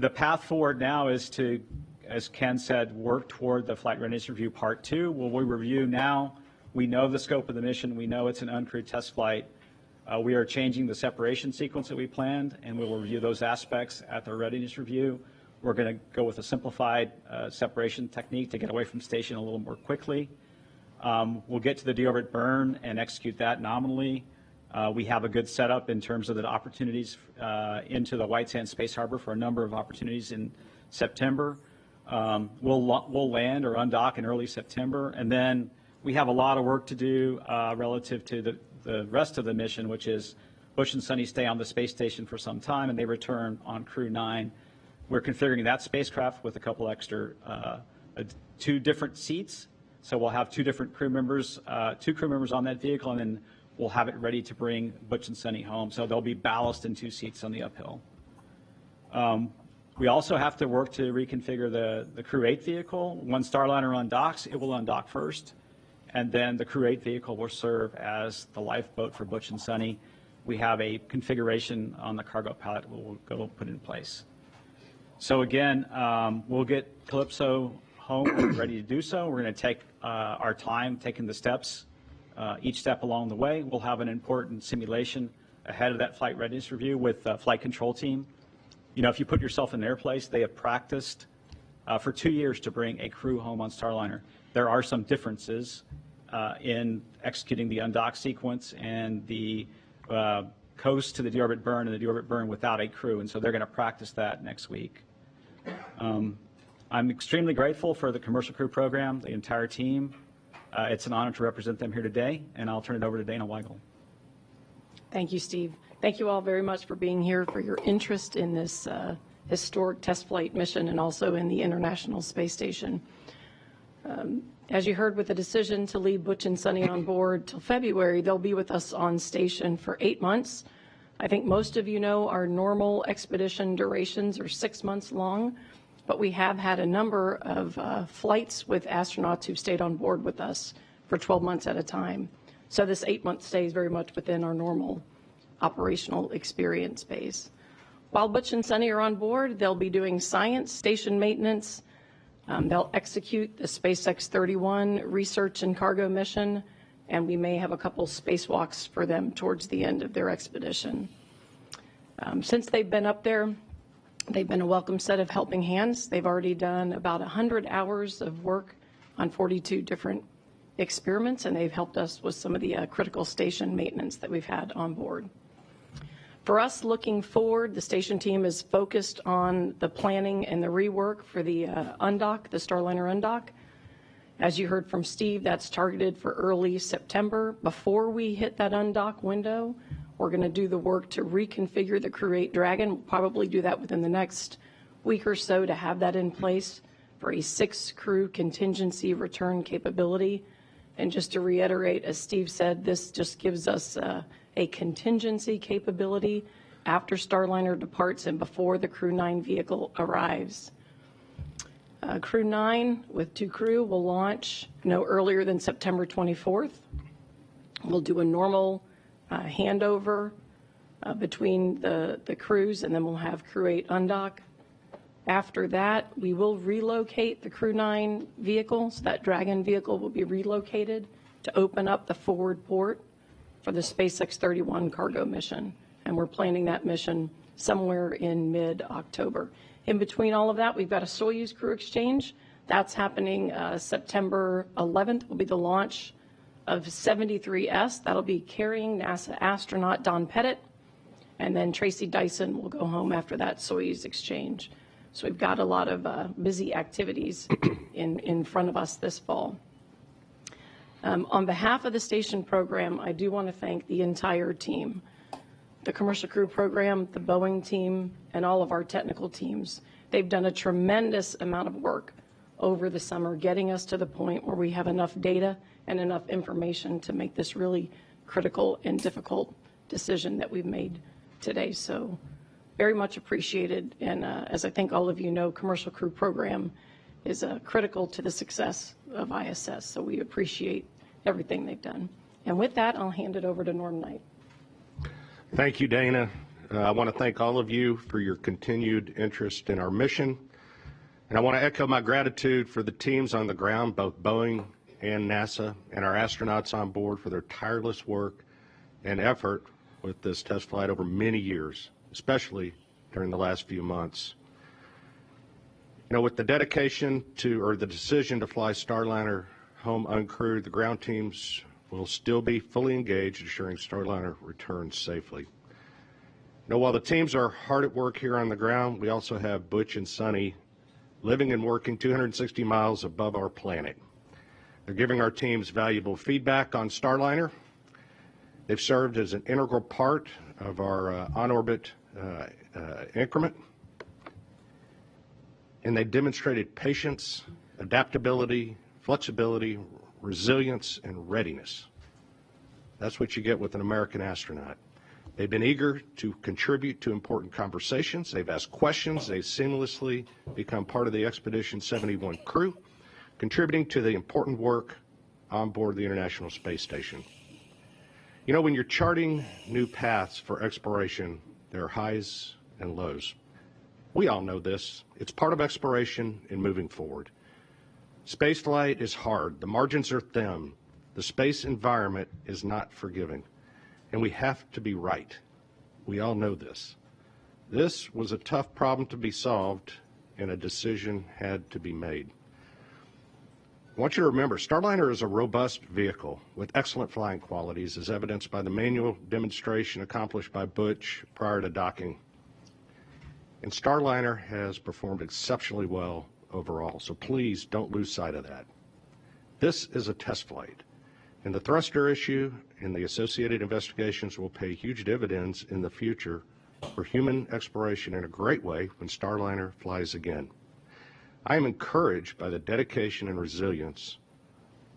The path forward now is to, as Ken said, work toward the Flight Readiness Review Part 2. Well, we review now. We know the scope of the mission. We know it's an uncrewed test flight. We are changing the separation sequence that we planned, and we will review those aspects at the readiness review. We're going to go with a simplified separation technique to get away from station a little more quickly. We'll get to the deorbit burn and execute that nominally. We have a good setup in terms of the opportunities into the White Sands Space Harbor for a number of opportunities in September. We'll land or undock in early September, and then we have a lot of work to do relative to the rest of the mission, which is Butch and Sunny stay on the space station for some time, and they return on Crew 9. We're configuring that spacecraft with a couple extra, 2 different seats. So we'll have 2 different crew members, 2 crew members on that vehicle, and then we'll have it ready to bring Butch and Sunny home. So they'll be ballast in 2 seats on the uphill. We also have to work to reconfigure the Crew 8 vehicle. When Starliner undocks, it will undock first, and then the Crew 8 vehicle will serve as the lifeboat for Butch and Sunny. We have a configuration on the cargo pallet we'll go put in place. So again, we'll get Calypso home when we're ready to do so. We're going to take our time taking the steps, each step along the way. We'll have an important simulation ahead of that flight readiness review with the flight control team. You know, if you put yourself in their place, they have practiced for 2 years to bring a crew home on Starliner. There are some differences in executing the undock sequence and the coast to the deorbit burn and the deorbit burn without a crew, and so they're going to practice that next week. I'm extremely grateful for the commercial crew program, the entire team. It's an honor to represent them here today, and I'll turn it over to Dana Weigel. Thank you, Steve. Thank you all very much for being here, for your interest in this historic test flight mission and also in the International Space Station. As you heard, with the decision to leave Butch and Sunny on board till February, they'll be with us on station for 8 months. I think most of you know our normal expedition durations are 6 months long, but we have had a number of flights with astronauts who've stayed on board with us for 12 months at a time. So this 8-month stay is very much within our normal operational experience base. While Butch and Sunny are on board, they'll be doing science, station maintenance. They'll execute the SpaceX 31 research and cargo mission, and we may have a couple spacewalks for them towards the end of their expedition. Since they've been up there, they've been a welcome set of helping hands. They've already done about 100 hours of work on 42 different experiments, and they've helped us with some of the critical station maintenance that we've had on board. For us, looking forward, the station team is focused on the planning and the rework for the undock, the Starliner undock. As you heard from Steve, that's targeted for early September. Before we hit that undock window, we're going to do the work to reconfigure the Crew 8 Dragon. We'll probably do that within the next week or so to have that in place for a 6-crew contingency return capability. And just to reiterate, as Steve said, this just gives us a contingency capability after Starliner departs and before the Crew 9 vehicle arrives. Crew 9 with 2 crew will launch no earlier than September 24th. We'll do a normal handover between the crews, and then we'll have Crew 8 undock. After that, we will relocate the Crew 9 vehicles. That Dragon vehicle will be relocated to open up the forward port for the SpaceX 31 cargo mission. And we're planning that mission somewhere in mid-October. In between all of that, we've got a Soyuz crew exchange. That's happening September 11th will be the launch of 73S. That'll be carrying NASA astronaut Don Pettit. And then Tracy Dyson will go home after that Soyuz exchange. So we've got a lot of busy activities in front of us this fall. On behalf of the station program, I do want to thank the entire team, the commercial crew program, the Boeing team, and all of our technical teams. They've done a tremendous amount of work over the summer, getting us to the point where we have enough data and enough information to make this really critical and difficult decision that we've made today. So very much appreciated. And as I think all of you know, commercial crew program is critical to the success of ISS. So we appreciate everything they've done. And with that, I'll hand it over to Norm Knight. Thank you, Dana. I want to thank all of you for your continued interest in our mission. And I want to echo my gratitude for the teams on the ground, both Boeing and NASA, and our astronauts on board for their tireless work and effort with this test flight over many years, especially during the last few months. You know, with the dedication to, or the decision to fly Starliner home uncrewed, the ground teams will still be fully engaged, ensuring Starliner returns safely. Now, while the teams are hard at work here on the ground, we also have Butch and Sonny living and working 260 miles above our planet. They're giving our teams valuable feedback on Starliner. They've served as an integral part of our on-orbit increment, and they demonstrated patience, adaptability, flexibility, resilience, and readiness. That's what you get with an American astronaut. They've been eager to contribute to important conversations. They've asked questions. They've seamlessly become part of the Expedition 71 crew, contributing to the important work on board the International Space Station. You know, when you're charting new paths for exploration, there are highs and lows. We all know this. It's part of exploration and moving forward. Spaceflight is hard. The margins are thin. The space environment is not forgiving. And we have to be right. We all know this. This was a tough problem to be solved, and a decision had to be made. I want you to remember, Starliner is a robust vehicle with excellent flying qualities, as evidenced by the manual demonstration accomplished by Butch prior to docking. And Starliner has performed exceptionally well overall, so please don't lose sight of that. This is a test flight, and the thruster issue and the associated investigations will pay huge dividends in the future for human exploration in a great way when Starliner flies again. I am encouraged by the dedication and resilience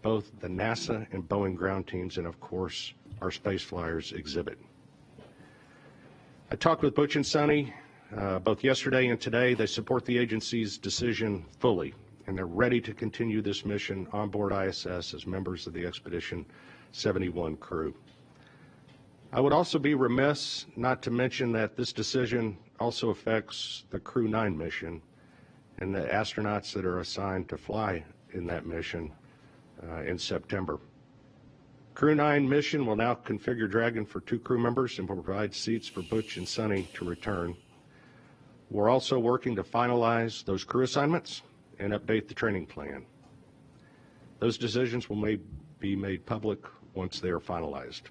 both the NASA and Boeing ground teams and, of course, our space flyers exhibit. I talked with Butch and Sonny both yesterday and today. They support the agency's decision fully, and they're ready to continue this mission on board ISS as members of the Expedition 71 crew. I would also be remiss not to mention that this decision also affects the Crew 9 mission and the astronauts that are assigned to fly in that mission in September. Crew 9 mission will now configure Dragon for 2 crew members and will provide seats for Butch and Sonny to return. We're also working to finalize those crew assignments and update the training plan. Those decisions will be made public once they are finalized.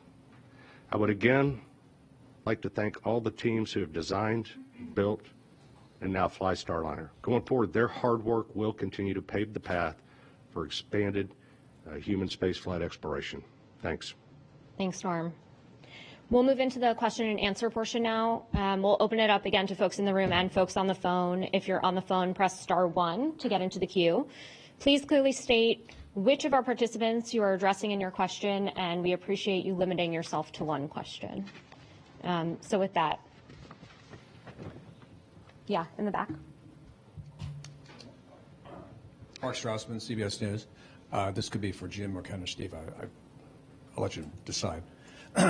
I would again like to thank all the teams who have designed, built, and now fly Starliner. Going forward, their hard work will continue to pave the path for expanded human spaceflight exploration. Thanks. Thanks, Norm. We'll move into the question and answer portion now. We'll open it up again to folks in the room and folks on the phone. If you're on the phone, press *1 to get into the queue. Please clearly state which of our participants you are addressing in your question, and we appreciate you limiting yourself to 1 question. So with that, yeah, in the back. Mark Strassman, CBS News. This could be for Jim or Ken or Steve. I'll let you decide.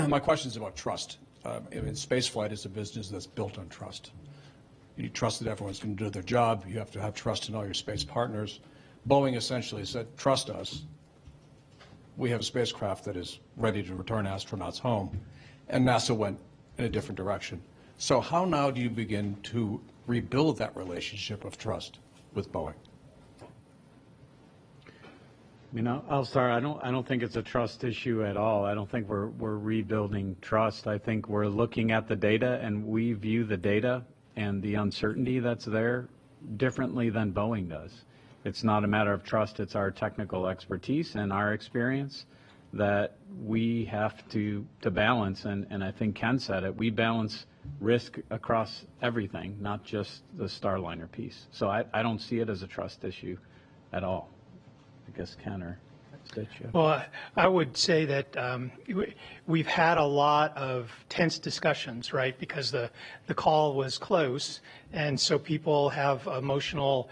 My question is about trust. Spaceflight is a business that's built on trust. You trust that everyone's going to do their job. You have to have trust in all your space partners. Boeing essentially said, trust us. We have a spacecraft that is ready to return astronauts home. And NASA went in a different direction. So how now do you begin to rebuild that relationship of trust with Boeing? I'll start. I don't think it's a trust issue at all. I don't think we're rebuilding trust. I think we're looking at the data, and we view the data and the uncertainty that's there differently than Boeing does. It's not a matter of trust. It's our technical expertise and our experience that we have to balance. And I think Ken said it. We balance risk across everything, not just the Starliner piece. So I don't see it as a trust issue at all. I guess Ken or Stitch. Yeah. Well, I would say that we've had a lot of tense discussions, right? Because the call was close, and so people have emotional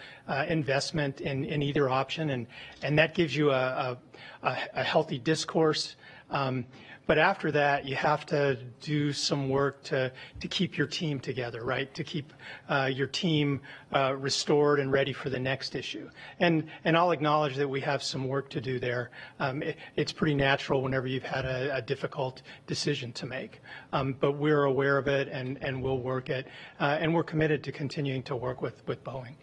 investment in either option, and that gives you a healthy discourse. But after that, you have to do some work to keep your team together, right? To keep your team restored and ready for the next issue. And I'll acknowledge that we have some work to do there. It's pretty natural whenever you've had a difficult decision to make. But we're aware of it, and we'll work it. And we're committed to continuing to work with Boeing.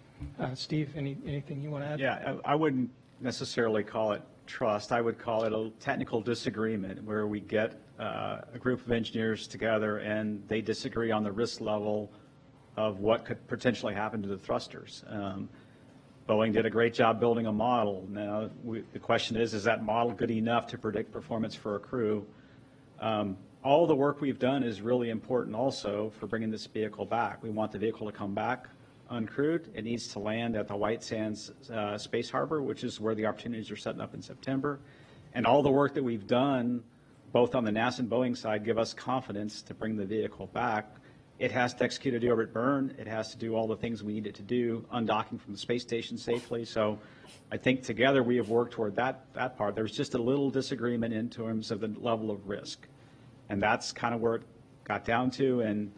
Steve, anything you want to add? Yeah, I wouldn't necessarily call it trust. I would call it a technical disagreement where we get a group of engineers together and they disagree on the risk level of what could potentially happen to the thrusters. Boeing did a great job building a model. Now, the question is that model good enough to predict performance for a crew? All the work we've done is really important also for bringing this vehicle back. We want the vehicle to come back uncrewed. It needs to land at the White Sands Space Harbor, which is where the opportunities are setting up in September. And all the work that we've done, both on the NASA and Boeing side, give us confidence to bring the vehicle back. It has to execute a deorbit burn. It has to do all the things we need it to do, undocking from the space station safely. So I think together we have worked toward that part. There's just a little disagreement in terms of the level of risk. And that's kind of where it got down to. And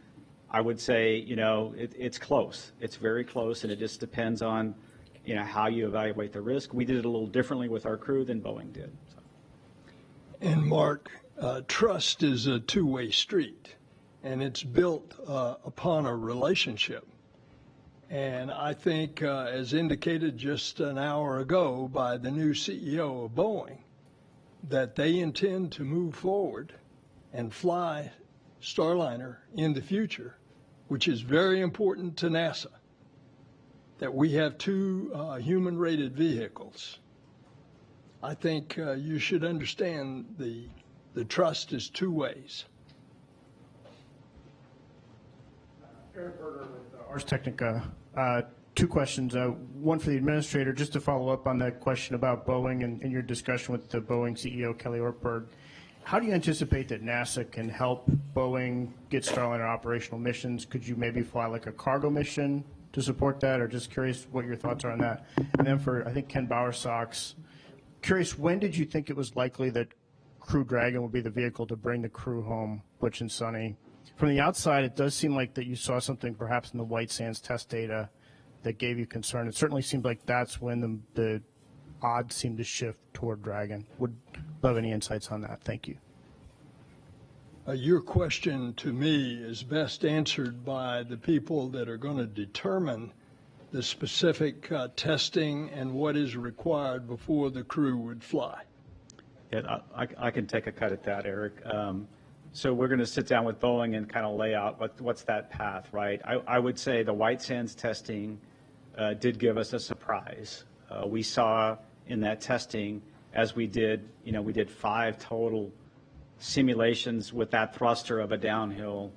I would say, it's close. It's very close, and it just depends on, how you evaluate the risk. We did it a little differently with our crew than Boeing did. So. And Mark, trust is a two-way street, and it's built upon a relationship. And I think, as indicated just an hour ago by the new CEO of Boeing, that they intend to move forward and fly Starliner in the future, which is very important to NASA, that we have two human-rated vehicles. I think you should understand the trust is two ways. Eric Berger with Ars Technica. Two questions. One for the administrator, just to follow up on that question about Boeing and your discussion with the Boeing CEO, Kelly Ortberg. How do you anticipate that NASA can help Boeing get Starliner operational missions? Could you maybe fly like a cargo mission to support that, or just curious what your thoughts are on that? And then for, I think, Ken Bowersox, curious, when did you think it was likely that Crew Dragon would be the vehicle to bring the crew home, Butch and Sonny? From the outside, it does seem like that you saw something perhaps in the White Sands test data that gave you concern. It certainly seemed like that's when the odds seemed to shift toward Dragon. Would love any insights on that. Thank you. Your question to me is best answered by the people that are going to determine the specific testing and what is required before the crew would fly. Yeah, I can take a cut at that, Eric. So we're going to sit down with Boeing and kind of lay out what's that path, right? I would say the White Sands testing did give us a surprise. We saw in that testing, as we did 5 total simulations with that thruster of a downhill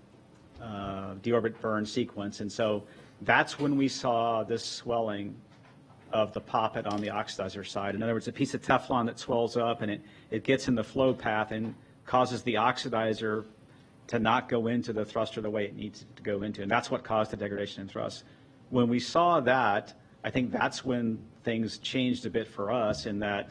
deorbit burn sequence. And so that's when we saw this swelling of the poppet on the oxidizer side. In other words, a piece of Teflon that swells up and it gets in the flow path and causes the oxidizer to not go into the thruster the way it needs to go into. And that's what caused the degradation in thrust. When we saw that, I think that's when things changed a bit for us, in that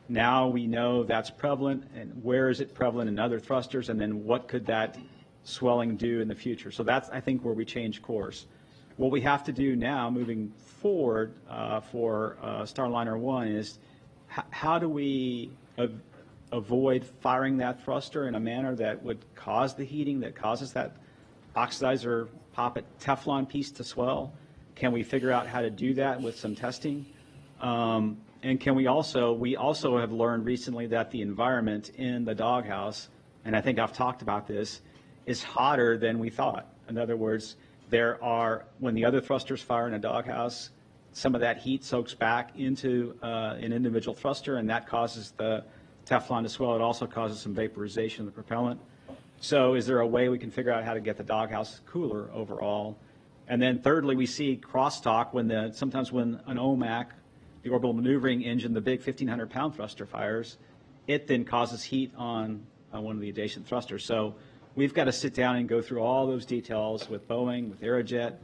now we know that's prevalent, and where is it prevalent in other thrusters, and then what could that swelling do in the future. So that's, I think, where we change course. What we have to do now, moving forward for Starliner 1, is how do we avoid firing that thruster in a manner that would cause the heating, that causes that oxidizer poppet Teflon piece to swell? Can we figure out how to do that with some testing? And can we also have learned recently that the environment in the doghouse, and I think I've talked about this, is hotter than we thought. In other words, when the other thrusters fire in a doghouse, some of that heat soaks back into an individual thruster, and that causes the Teflon to swell. It also causes some vaporization of the propellant. So is there a way we can figure out how to get the doghouse cooler overall? And then thirdly, we see crosstalk sometimes when an OMAC, the orbital maneuvering engine, the big 1,500-pound thruster fires, it then causes heat on one of the adjacent thrusters. So we've got to sit down and go through all those details with Boeing, with Aerojet.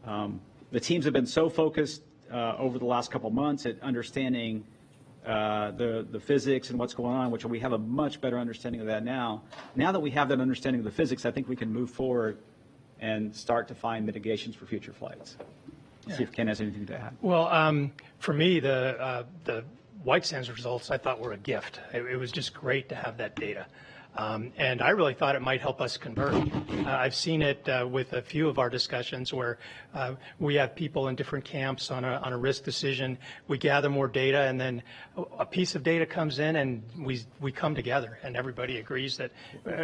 The teams have been so focused over the last couple months at understanding the physics and what's going on, which we have a much better understanding of that now. Now that we have that understanding of the physics, I think we can move forward and start to find mitigations for future flights. Yeah. See if Ken has anything to add. Well, for me, the White Sands results I thought were a gift. It was just great to have that data. And I really thought it might help us convert. I've seen it with a few of our discussions where we have people in different camps on a risk decision. We gather more data, and then a piece of data comes in, and we come together, and everybody agrees that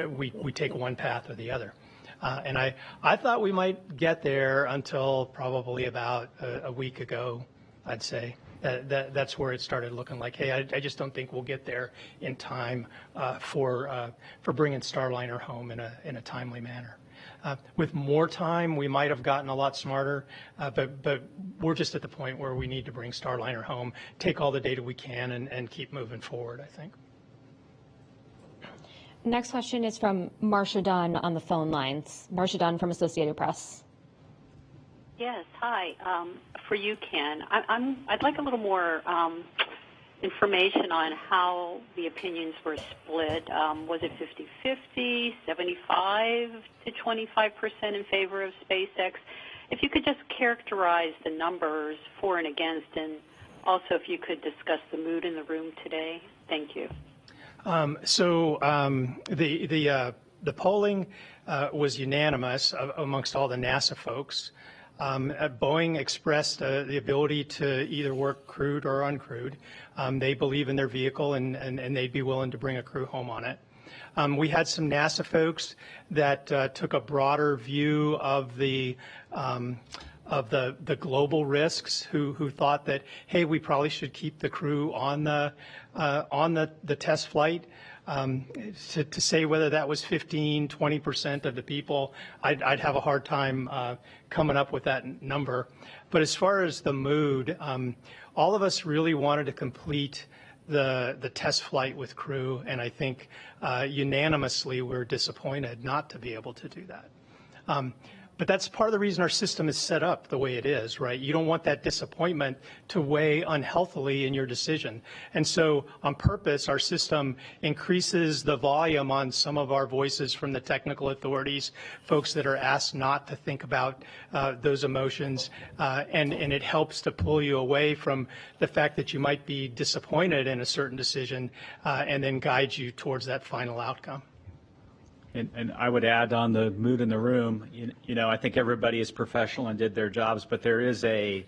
we take one path or the other. And I thought we might get there until probably about a week ago, I'd say. That's where it started looking like, hey, I just don't think we'll get there in time for bringing Starliner home in a timely manner. With more time, we might have gotten a lot smarter, but we're just at the point where we need to bring Starliner home, take all the data we can, and keep moving forward, I think. Next question is from Marcia Dunn on the phone lines. Marcia Dunn from Associated Press. Yes, hi. For you, Ken, I'd like a little more information on how the opinions were split. Was it 50-50, 75 to 25% in favor of SpaceX? If you could just characterize the numbers for and against, and also if you could discuss the mood in the room today. Thank you. The polling was unanimous amongst all the NASA folks. Boeing expressed the ability to either work crewed or uncrewed. They believe in their vehicle, and they'd be willing to bring a crew home on it. We had some NASA folks that took a broader view of the global risks, who thought that, hey, we probably should keep the crew on the test flight. To say whether that was 15, 20% of the people, I'd have a hard time coming up with that number. But as far as the mood, all of us really wanted to complete the test flight with crew, and I think unanimously we're disappointed not to be able to do that. But that's part of the reason our system is set up the way it is, right? You don't want that disappointment to weigh unhealthily in your decision. And so on purpose, our system increases the volume on some of our voices from the technical authorities, folks that are asked not to think about those emotions, and it helps to pull you away from the fact that you might be disappointed in a certain decision, and then guide you towards that final outcome. And I would add on the mood in the room, I think everybody is professional and did their jobs, but there is a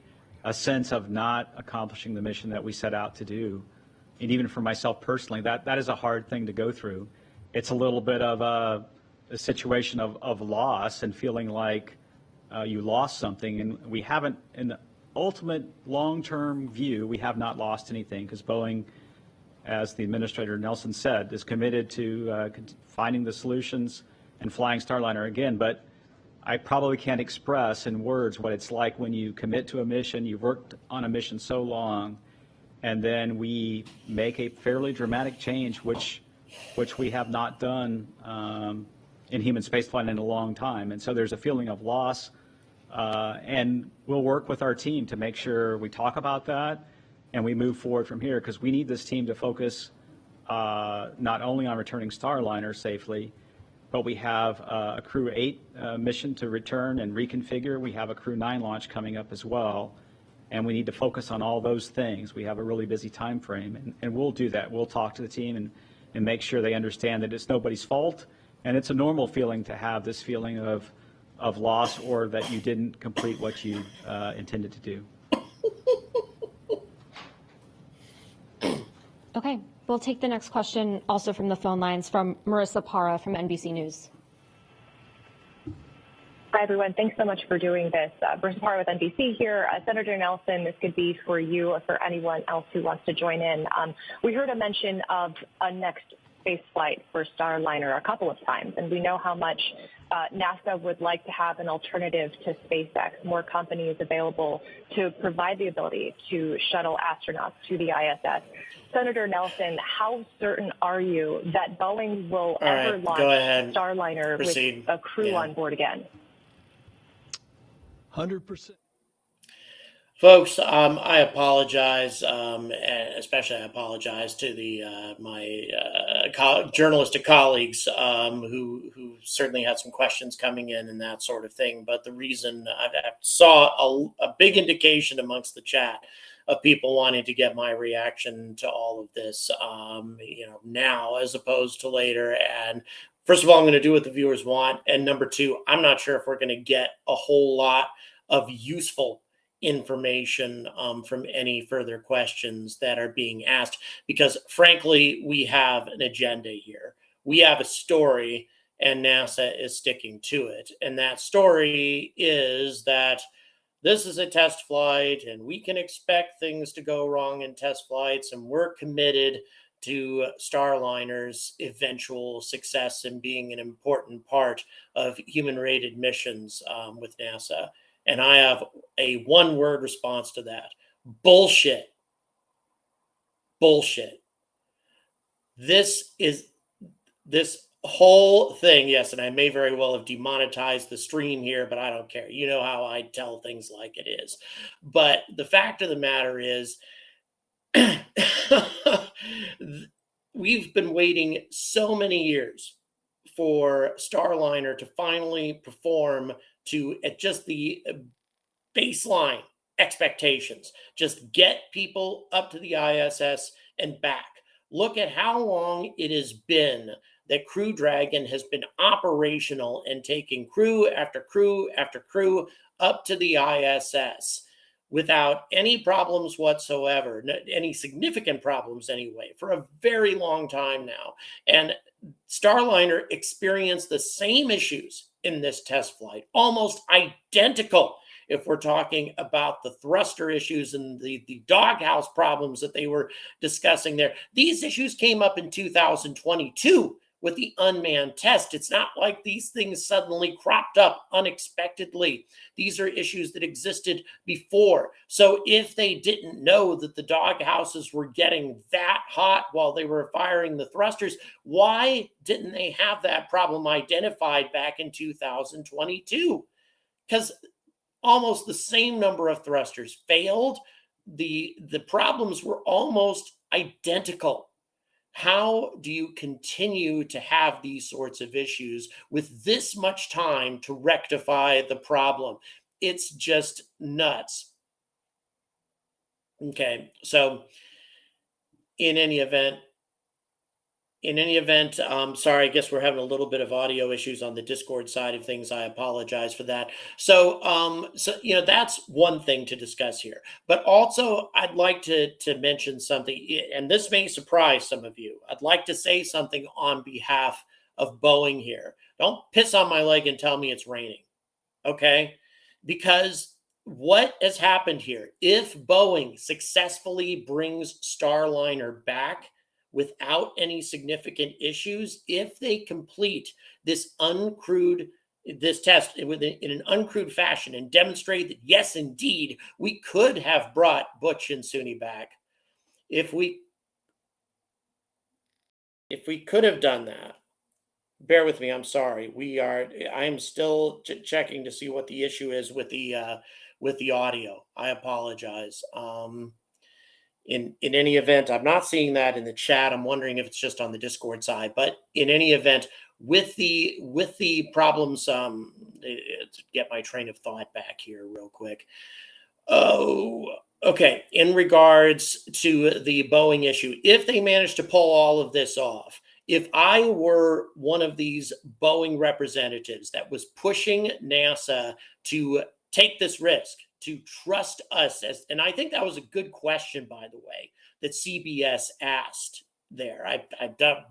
sense of not accomplishing the mission that we set out to do. And even for myself personally, that is a hard thing to go through. It's a little bit of a situation of loss and feeling like you lost something. And we haven't, in the ultimate long-term view, we have not lost anything, because Boeing, as the Administrator Nelson said, is committed to finding the solutions and flying Starliner again. But I probably can't express in words what it's like when you commit to a mission, you've worked on a mission so long, and then we make a fairly dramatic change, which we have not done in human spaceflight in a long time. And so there's a feeling of loss, and we'll work with our team to make sure we talk about that and we move forward from here, because we need this team to focus not only on returning Starliner safely, but we have a Crew 8 mission to return and reconfigure. We have a Crew 9 launch coming up as well, and we need to focus on all those things. We have a really busy time frame, and we'll do that. We'll talk to the team and make sure they understand that it's nobody's fault, and it's a normal feeling to have this feeling of loss or that you didn't complete what you intended to do. Okay, we'll take the next question also from the phone lines from Marissa Para from NBC News. Hi, everyone. Thanks so much for doing this. Marissa Para with NBC here. Senator Nelson, this could be for you or for anyone else who wants to join in. We heard a mention of a next space flight for Starliner a couple of times, and we know how much NASA would like to have an alternative to SpaceX, more companies available to provide the ability to shuttle astronauts to the ISS. Senator Nelson, how certain are you that Boeing will ever launch Starliner with a crew on board again? 100%. Folks, I apologize, and especially I apologize to the my journalistic colleagues who certainly had some questions coming in and that sort of thing. But the reason I saw a big indication amongst the chat of people wanting to get my reaction to all of this, now as opposed to later. And first of all, I'm going to do what the viewers want, and number two, I'm not sure if we're going to get a whole lot of useful information from any further questions that are being asked, because frankly, we have an agenda here. We have a story, and NASA is sticking to it. And that story is that this is a test flight, and we can expect things to go wrong in test flights, and we're committed to Starliner's eventual success and being an important part of human-rated missions with NASA. And I have a one-word response to that. Bullshit. Bullshit. This whole thing, yes, and I may very well have demonetized the stream here, but I don't care. You know how I tell things like it is. But the fact of the matter is, we've been waiting so many years for Starliner to finally perform to at just the baseline expectations. Just get people up to the ISS and back. Look at how long it has been that Crew Dragon has been operational and taking crew after crew after crew up to the ISS without any problems whatsoever, any significant problems anyway, for a very long time now. And Starliner experienced the same issues in this test flight, almost identical if we're talking about the thruster issues and the doghouse problems that they were discussing there. These issues came up in 2022 with the unmanned test. It's not like these things suddenly cropped up unexpectedly. These are issues that existed before. So if they didn't know that the doghouses were getting that hot while they were firing the thrusters, why didn't they have that problem identified back in 2022? Because almost the same number of thrusters failed. The problems were almost identical. How do you continue to have these sorts of issues with this much time to rectify the problem? It's just nuts. Okay, so in any event, sorry, I guess we're having a little bit of audio issues on the Discord side of things. I apologize for that. So that's one thing to discuss here. But also, I'd like to mention something, and this may surprise some of you. I'd like to say something on behalf of Boeing here. Don't piss on my leg and tell me it's raining, okay? Because what has happened here, if Boeing successfully brings Starliner back without any significant issues, if they complete this test in an uncrewed fashion and demonstrate that, yes, indeed, we could have brought Butch and Suni back. If we could have done that, bear with me, I'm sorry. I am still checking to see what the issue is with the audio. I apologize. in any event, I'm not seeing that in the chat. I'm wondering if it's just on the Discord side. But in any event, with the problems, to get my train of thought back here real quick. Oh, okay. In regards to the Boeing issue, if they manage to pull all of this off, if I were one of these Boeing representatives that was pushing NASA to take this risk, to trust us and I think that was a good question, by the way, that CBS asked there. I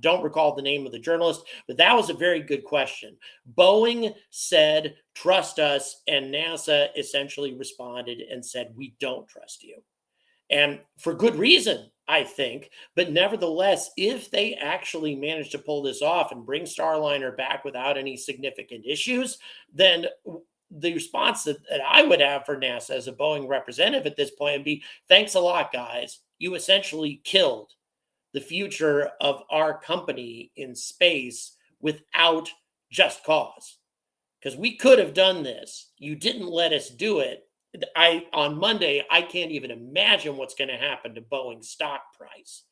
don't recall the name of the journalist, but that was a very good question. Boeing said, trust us, and NASA essentially responded and said, we don't trust you. And for good reason, I think. But nevertheless, if they actually manage to pull this off and bring Starliner back without any significant issues, then the response that I would have for NASA as a Boeing representative at this point would be, thanks a lot, guys. You essentially killed the future of our company in space without just cause. Because we could have done this. You didn't let us do it. On Monday, I can't even imagine what's going to happen to Boeing's stock price.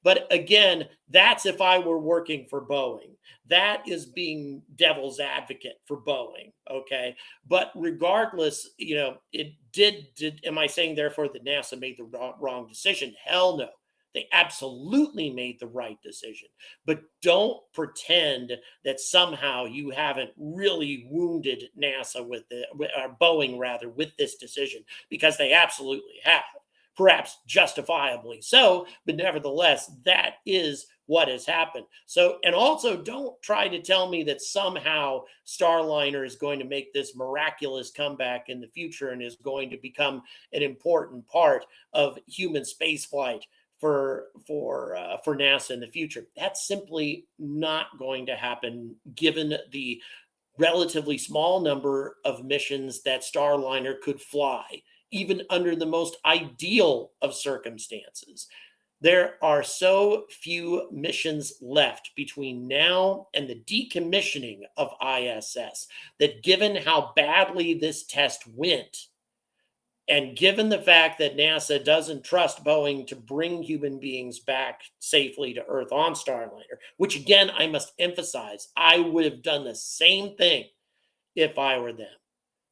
But again, that's if I were working for Boeing. That is being devil's advocate for Boeing, okay? But regardless, it did am I saying therefore that NASA made the wrong decision? Hell no. They absolutely made the right decision. But don't pretend that somehow you haven't really wounded NASA or Boeing rather, with this decision, because they absolutely have. Perhaps justifiably so, but nevertheless, that is what has happened. So, and also don't try to tell me that somehow Starliner is going to make this miraculous comeback in the future and is going to become an important part of human spaceflight for NASA in the future. That's simply not going to happen, given the relatively small number of missions that Starliner could fly, even under the most ideal of circumstances. There are so few missions left between now and the decommissioning of ISS that, given how badly this test went, and given the fact that NASA doesn't trust Boeing to bring human beings back safely to Earth on Starliner, which again, I must emphasize, I would have done the same thing if I were them.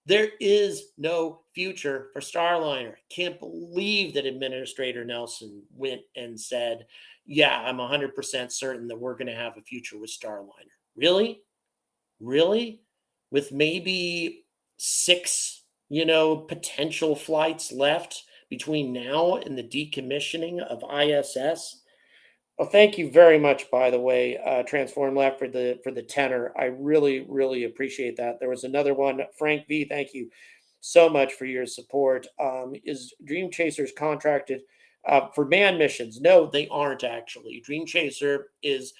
There is no future for Starliner. Can't believe that Administrator Nelson went and said, yeah, I'm 100% certain that we're going to have a future with Starliner. Really? Really? With maybe 6 potential flights left between now and the decommissioning of ISS. Well, thank you very much, by the way, Transform Left, for the tenor. I really, really appreciate that. There was another one, Frank V. Thank you so much for your support. Is Dream Chasers contracted for manned missions? No, they aren't actually. Dream Chaser is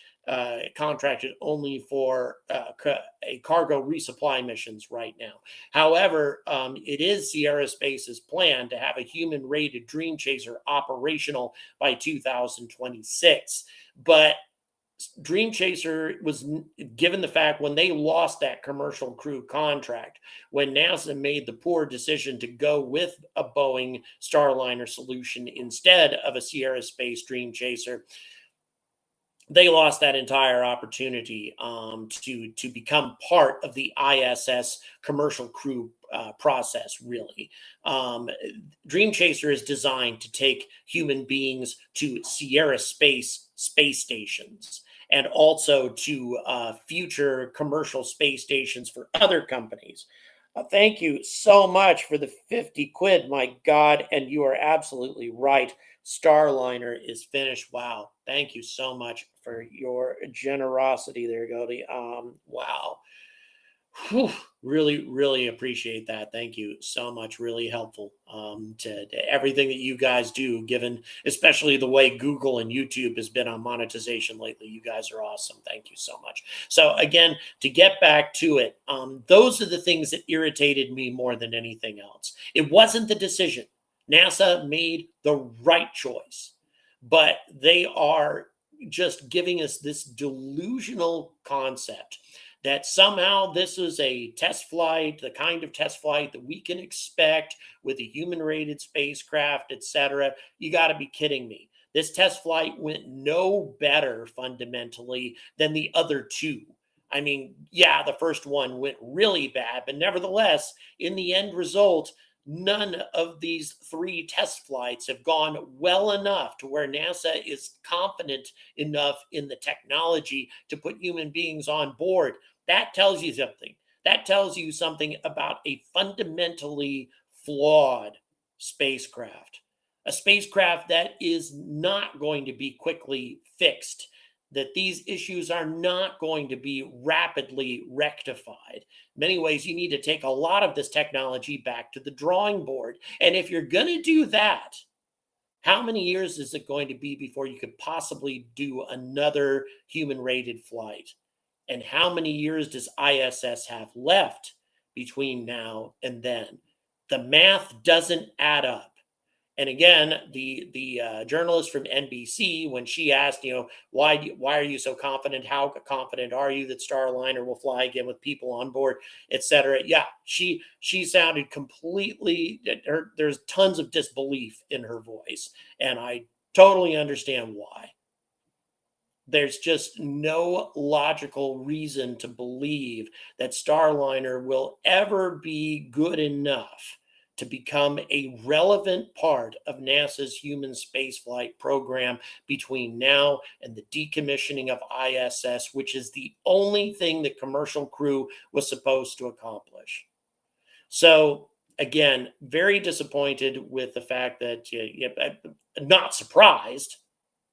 contracted only for a cargo resupply missions right now. However, it is Sierra Space's plan to have a human-rated Dream Chaser operational by 2026. But Dream Chaser was given the fact when they lost that commercial crew contract, when NASA made the poor decision to go with a Boeing Starliner solution instead of a Sierra Space Dream Chaser, they lost that entire opportunity to become part of the ISS commercial crew process, really. Dream Chaser is designed to take human beings to Sierra Space stations and also to future commercial space stations for other companies. Thank you so much for the 50 quid, my God. And you are absolutely right. Starliner is finished. Wow. Thank you so much for your generosity there, Goldie. Wow. Whew. Really, really appreciate that. Thank you so much. Really helpful to everything that you guys do, given especially the way Google and YouTube has been on monetization lately. You guys are awesome. Thank you so much. So again, to get back to it, those are the things that irritated me more than anything else. It wasn't the decision. NASA made the right choice, but they are just giving us this delusional concept that somehow this is a test flight, the kind of test flight that we can expect with a human-rated spacecraft, etc. You got to be kidding me. This test flight went no better fundamentally than the other two. I mean, yeah, the first one went really bad, but nevertheless, in the end result, none of these three test flights have gone well enough to where NASA is confident enough in the technology to put human beings on board. That tells you something. That tells you something about a fundamentally flawed spacecraft, a spacecraft that is not going to be quickly fixed, that these issues are not going to be rapidly rectified. In many ways, you need to take a lot of this technology back to the drawing board. And if you're going to do that, how many years is it going to be before you could possibly do another human-rated flight? And how many years does ISS have left between now and then? The math doesn't add up. And again, the journalist from NBC, when she asked, why are you so confident? How confident are you that Starliner will fly again with people on board, et cetera? Yeah, she sounded completely. There's tons of disbelief in her voice, and I totally understand why. There's just no logical reason to believe that Starliner will ever be good enough to become a relevant part of NASA's human spaceflight program between now and the decommissioning of ISS, which is the only thing the commercial crew was supposed to accomplish. So again, very disappointed with the fact that, not surprised.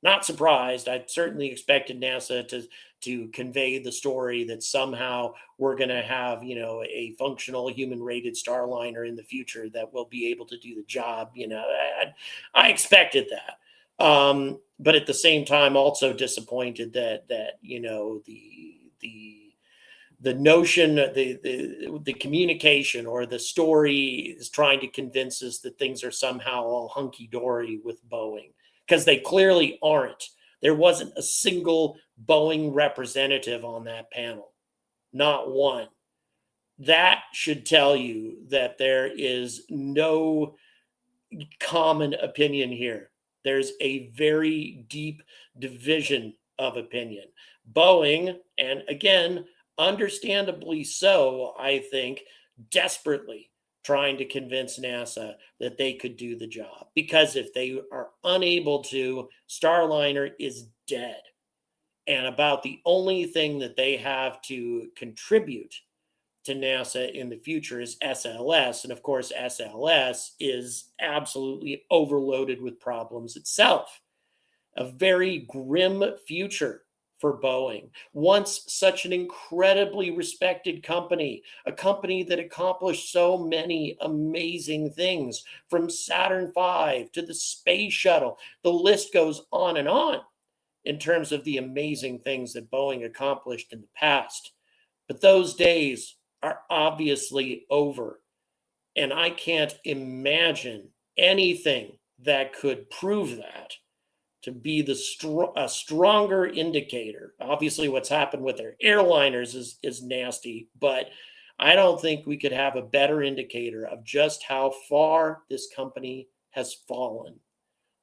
Not surprised. I certainly expected NASA to convey the story that somehow we're going to have, a functional human-rated Starliner in the future that will be able to do the job. I expected that, but at the same time, also disappointed that the notion, the communication or the story is trying to convince us that things are somehow all hunky-dory with Boeing, because they clearly aren't. There wasn't a single Boeing representative on that panel, not one. That should tell you that there is no common opinion here. There's a very deep division of opinion. Boeing, and again, understandably so, I think, desperately trying to convince NASA that they could do the job. Because if they are unable to, Starliner is dead. And about the only thing that they have to contribute to NASA in the future is SLS. And of course, SLS is absolutely overloaded with problems itself. A very grim future for Boeing. Once such an incredibly respected company, a company that accomplished so many amazing things, from Saturn V to the space shuttle. The list goes on in terms of the amazing things that Boeing accomplished in the past. But those days are obviously over. And I can't imagine anything that could prove that to be a stronger indicator. Obviously, what's happened with their airliners is nasty, but I don't think we could have a better indicator of just how far this company has fallen,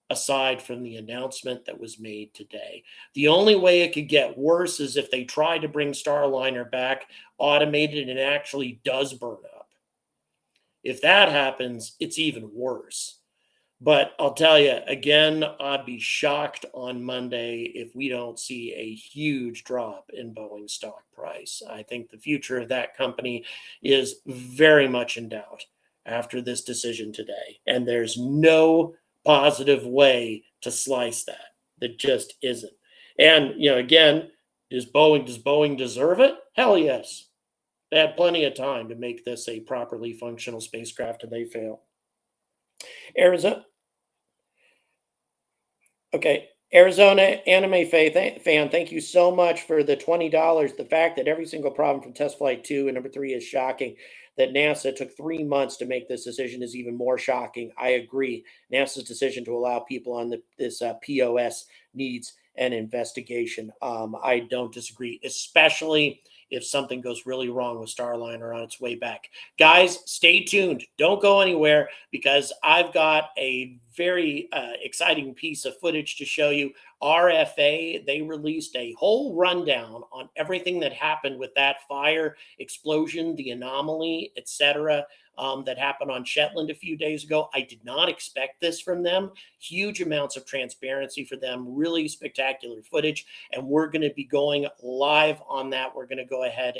aside from the announcement that was made today. The only way it could get worse is if they try to bring Starliner back automated and it actually does burn up. If that happens, it's even worse. But I'll tell you, again, I'd be shocked on Monday if we don't see a huge drop in Boeing stock price. I think the future of that company is very much in doubt after this decision today. And there's no positive way to slice that. There just isn't. And, again, does Boeing deserve it? Hell yes. They had plenty of time to make this a properly functional spacecraft, and they fail. Arizona Anime fan, thank you so much for the $20. The fact that every single problem from Test Flight 2 and number 3 is shocking. That NASA took 3 months to make this decision is even more shocking. I agree. NASA's decision to allow people on this POS needs an investigation. I don't disagree, especially if something goes really wrong with Starliner on its way back. Guys, stay tuned. Don't go anywhere, because I've got a very exciting piece of footage to show you. RFA, they released a whole rundown on everything that happened with that fire, explosion, the anomaly, etc. That happened on Shetland a few days ago. I did not expect this from them. Huge amounts of transparency for them, really spectacular footage, and we're going to be going live on that. We're going to go ahead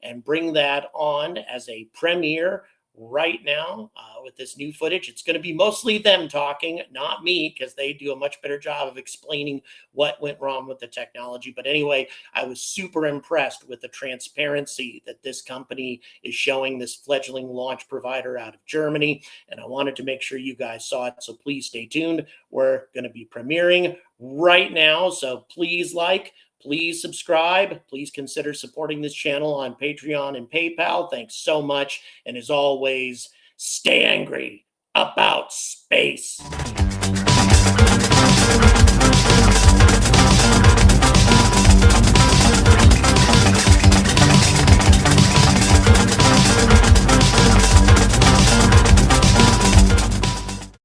and bring that on as a premiere right now with this new footage. It's going to be mostly them talking, not me, because they do a much better job of explaining what went wrong with the technology. But anyway, I was super impressed with the transparency that this company is showing, this fledgling launch provider out of Germany. And I wanted to make sure you guys saw it. So please stay tuned. We're going to be premiering right now. So please please subscribe. Please consider supporting this channel on Patreon and PayPal. Thanks so much. And as always, stay angry about space.